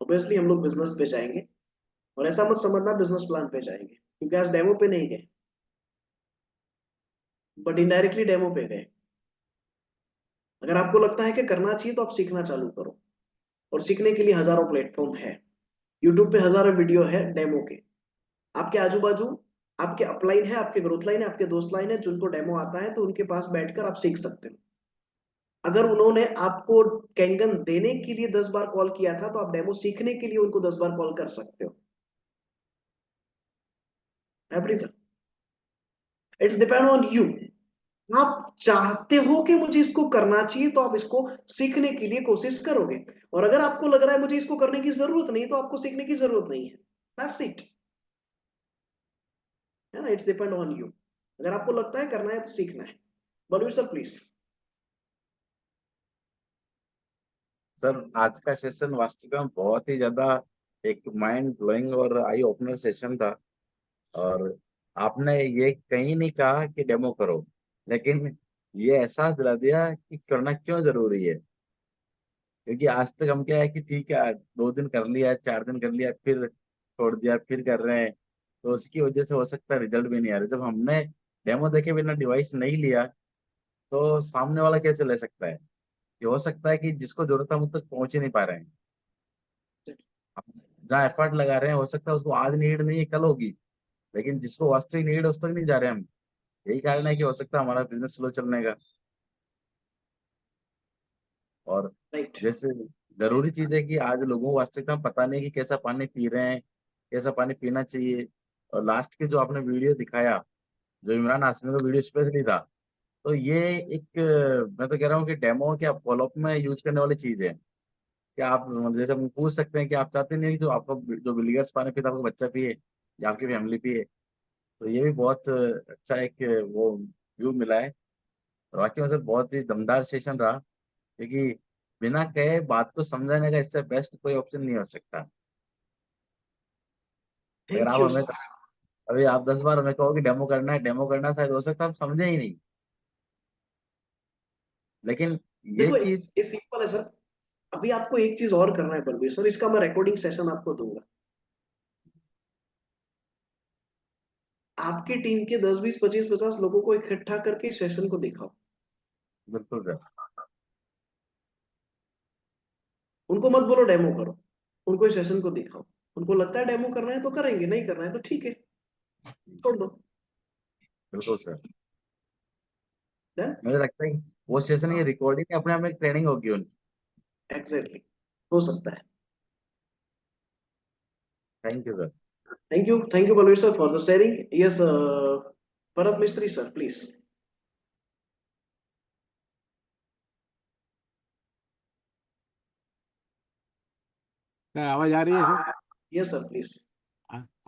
ऑब्वियसली हम लोग बिजनेस पे जाएंगे, और ऐसा मत समझना बिजनेस प्लान पे जाएंगे, क्योंकि आज डेमो पे नहीं गए, बट इनडायरेक्टली डेमो पे गए। अगर आपको लगता है कि करना चाहिए तो आप सीखना चालू करो, और सीखने के लिए हजारों प्लेटफॉर्म है। यूट्यूब पे हजारों वीडियो है डेमो के। आपके आजू बाजू आपके अपलाइन है, आपके ग्रोथ लाइन है, आपके दोस्त लाइन है, जिनको डेमो आता है, तो उनके पास बैठकर आप सीख सकते हो। अगर उन्होंने आपको कैंगन देने के लिए 10 बार कॉल किया था, तो आप डेमो सीखने के लिए उनको 10 बार कॉल कर सकते हो। Everyone, it's depend on you. आप चाहते हो कि मुझे इसको करना चाहिए, तो आप इसको सीखने के लिए कोशिश करोगे। और अगर आपको लग रहा है मुझे इसको करने की जरूरत नहीं, तो आपको सीखने की जरूरत नहीं है। दैट्स इट, है ना, इट्स डिपेंड ऑन यू। अगर आपको लगता है करना है तो सीखना है। Balvir sir please. सर आज का सेशन वास्तव में बहुत ही ज्यादा एक माइंड ब्लोइंग और आई ओपनर सेशन था। और आपने ये कहीं नहीं कहा कि डेमो करो, लेकिन ये एहसास दिला दिया कि करना क्यों जरूरी है। क्योंकि आज तक हम क्या है कि ठीक है 2 दिन कर लिया, 4 दिन कर लिया, फिर छोड़ दिया, फिर कर रहे हैं, तो उसकी वजह से हो सकता है रिजल्ट भी नहीं आ रहे। जब हमने डेमो देखे बिना डिवाइस नहीं लिया, तो सामने वाला कैसे ले सकता है। ये हो सकता है कि जिसको जरूरत है हम उस तक पहुंच ही नहीं पा रहे हैं। हम जहाँ एफर्ट लगा रहे हैं हो सकता है उसको आज नीड नहीं है, कल होगी, लेकिन जिसको वास्तविक नीड है उस तक नहीं जा रहे हम। यही कारण है कि हो सकता है हमारा बिजनेस स्लो चलने का। और राइट। जैसे जरूरी चीज है कि आज लोगों को वास्तविकता में पता नहीं कि कैसा पानी पी रहे हैं, कैसा पानी पीना चाहिए। और लास्ट के जो आपने वीडियो दिखाया, जो इमरान हाशमी का वीडियो स्पेशली था, तो ये एक मैं तो कह रहा हूँ कि डेमो क्या फॉलोअप में यूज करने वाली चीज है। कि आप मतलब जैसे हम पूछ सकते हैं कि आप चाहते नहीं कि जो आपका जो बिलीगर्स पानी पीता आपका बच्चा पिए या आपकी फैमिली पिए। तो ये भी बहुत अच्छा एक वो व्यू मिला है। और वाकई में सर बहुत ही दमदार सेशन रहा, क्योंकि बिना कहे बात को समझाने का इससे बेस्ट कोई ऑप्शन नहीं हो सकता। अगर थैंक आप यू हमें सर। अभी आप 10 बार हमें कहो कि डेमो करना है, डेमो करना है, शायद हो सकता है हम समझे ही नहीं। लेकिन ये देखो, चीज ये सिंपल है सर। अभी आपको एक चीज और करना है बलबीर सर, इसका मैं रिकॉर्डिंग सेशन आपको दूंगा। आपकी टीम के 10 20 25 50 लोगों को इकट्ठा करके इस सेशन को दिखाओ। बिल्कुल सर। उनको मत बोलो डेमो करो, उनको इस सेशन को दिखाओ। उनको लगता है डेमो करना है तो करेंगे, नहीं करना है तो ठीक है, छोड़ दो। बिल्कुल सर। देन मुझे लगता है कि वो सेशन की रिकॉर्डिंग अपने आप में ट्रेनिंग होगी उनकी। एग्जैक्टली, हो सकता है। Thank you sir. Thank you Balveer sir for the sharing. Yes, Bharat Mistry sir please. Sir आवाज आ रही है सर? Yes sir please.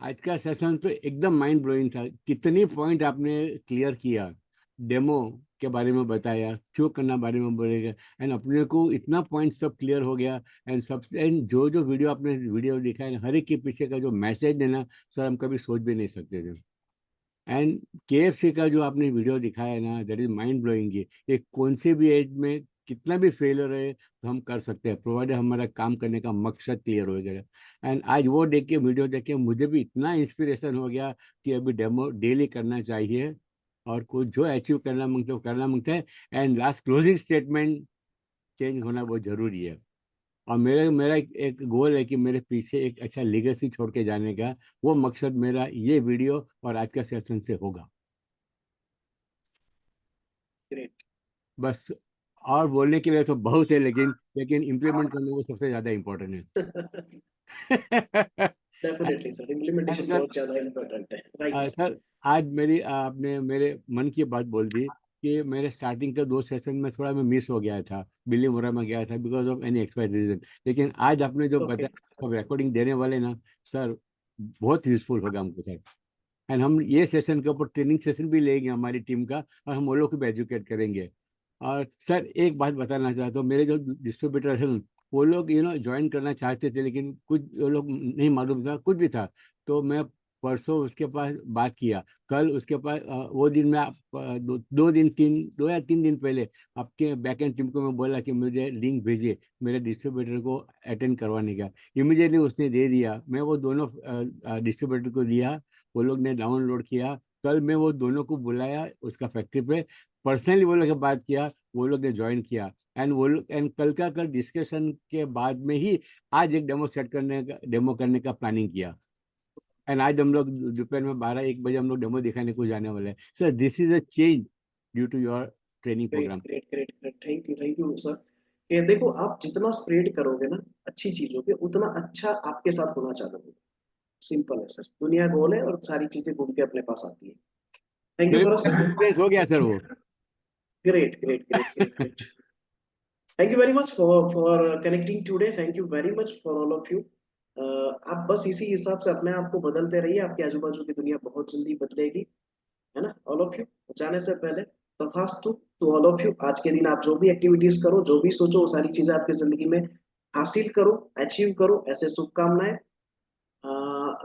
आज का सेशन तो एकदम माइंड ब्लोइंग था। कितनी पॉइंट आपने क्लियर किया, डेमो के बारे में बताया, क्यों करना बारे में बोलेगा, एंड अपने को इतना पॉइंट सब क्लियर हो गया। एंड सब एंड जो जो वीडियो आपने वीडियो दिखाया, हर एक के पीछे का जो मैसेज है ना सर, हम कभी सोच भी नहीं सकते थे। एंड KFC का जो आपने वीडियो दिखाया ना, दैट इज माइंड ब्लोइंग। ये कौन से भी एज में कितना भी फेलियर है तो हम कर सकते हैं, प्रोवाइडेड हमारा काम करने का मकसद क्लियर हो जाएगा। एंड आज वो देख के वीडियो देख के मुझे भी इतना इंस्पिरेशन हो गया कि अभी डेमो डेली करना चाहिए, और कुछ जो अचीव करना मांगते हो करना मांगते हैं। And last closing statement change होना बहुत जरूरी है। और मेरा मेरा एक गोल है कि मेरे पीछे एक अच्छा लेगेसी छोड़ के जाने का। वो मकसद मेरा ये वीडियो और आज का सेशन से होगा। ग्रेट। बस और बोलने के लिए तो बहुत है, लेकिन इम्प्लीमेंट करना वो सबसे ज्यादा इम्पोर्टेंट है। Definitely sir, and implementation sir, बहुत ज्यादा इम्पोर्टेंट है, राइट। सर आज आपने मेरे मन की बात बोल दी कि मेरे स्टार्टिंग के 2 सेशन में थोड़ा मैं मिस हो गया था, बिलीमोरा में गया था because of any expire reason. लेकिन आज आपने जो ओके, बताया सब रिकॉर्डिंग देने वाले ना सर, बहुत यूजफुल होगा हमको सर। एंड हम ये सेशन के ऊपर ट्रेनिंग सेशन भी लेंगे हमारी टीम का, और हम वो लोग को भी एजुकेट करेंगे। और सर एक बात बताना चाहता हूँ, मेरे जो डिस्ट्रीब्यूटर हैं वो लोग ज्वाइन करना चाहते थे, लेकिन कुछ वो लोग नहीं मालूम था कुछ भी था। तो मैं परसों उसके पास बात किया, कल उसके पास वो दिन में दो या तीन दिन पहले आपके बैक एंड टीम को मैं बोला कि मुझे लिंक भेजिए मेरे डिस्ट्रीब्यूटर को अटेंड करवाने का। इमीडिएटली उसने दे दिया, मैं वो दोनों डिस्ट्रीब्यूटर को दिया, वो लोग ने डाउनलोड किया। कल मैं वो दोनों को बुलाया उसका फैक्ट्री पे, पर्सनली वो लोग से बात किया, वो लोग ने ज्वाइन किया। एंड कल डिस्कशन के बाद में ही आज एक डेमो करने का प्लानिंग किया। एंड आज हम लोग दोपहर में 12-1 बजे हम लोग डेमो दिखाने को जाने वाले हैं। Sir this is a change due to your training great program. Great great great, thank you sir. ये देखो, आप जितना स्प्रेड करोगे ना अच्छी चीजों के, उतना अच्छा आपके साथ होना चालू होगा। सिंपल है सर, दुनिया गोल है और सारी चीजें घूम के अपने पास आती है। थैंक यू मेरे फॉर को सर। एक्सपीरियंस हो गया सर वो। Great great great great great. Thank you very much for connecting today, thank you very much for all of you. आप बस इसी हिसाब से अपने आप को बदलते रहिए, आपके आजू बाजू की दुनिया बहुत जल्दी बदलेगी, है ना। ऑल ऑफ यू, जाने से पहले तथास्तु टू ऑल ऑफ यू। आज के दिन आप जो भी एक्टिविटीज करो, जो भी सोचो, वो सारी चीजें आपकी जिंदगी में हासिल करो, अचीव करो, ऐसे शुभकामनाएं।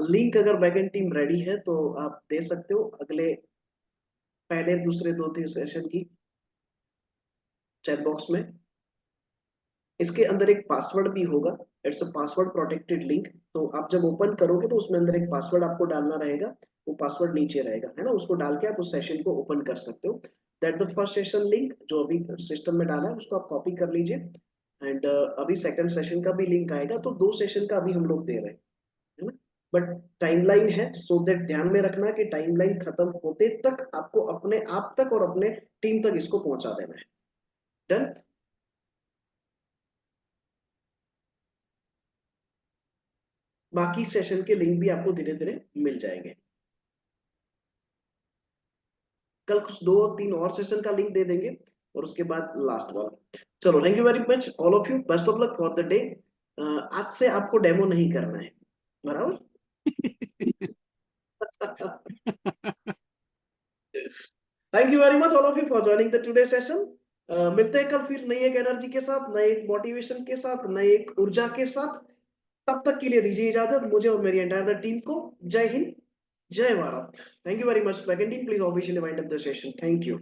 लिंक अगर बैकएंड टीम रेडी है तो आप दे सकते हो अगले पहले दूसरे 2-3 सेशन की चैट बॉक्स में। इसके अंदर एक पासवर्ड भी होगा, it's a password protected link. तो आप जब ओपन करोगे तो उसमें अंदर एक पासवर्ड आपको डालना रहेगा, वो पासवर्ड नीचे रहेगा, है ना। उसको डाल के आप उस सेशन को ओपन कर सकते हो। That the first session link जो अभी सिस्टम में डाला है उसको आप कॉपी कर लीजिए। एंड अभी सेकंड सेशन का भी लिंक आएगा, तो 2 सेशन का अभी हम लोग दे रहे हैं, है ना। बट टाइमलाइन है, सो दैट ध्यान में रखना कि टाइमलाइन खत्म होते तक आपको अपने आप तक और अपने टीम तक इसको पहुंचा देना है। डन। बाकी सेशन के लिंक भी आपको धीरे धीरे मिल जाएंगे। कल कुछ 2-3 और सेशन का लिंक दे देंगे, और उसके बाद लास्ट वाला। चलो, thank you very much all of you, best of luck for the day. आज से आपको डेमो नहीं करना है, बराबर। Thank you very much all of you for joining the today session. मिलते हैं कल फिर नई एक एनर्जी के साथ, नए एक मोटिवेशन के साथ, नए एक ऊर्जा के साथ। तब तक के लिए दीजिए इजाजत मुझे और मेरी एंटायर टीम को। जय हिंद, जय Bharat. Thank you very much. Back and team please officially wind up the session. Thank you.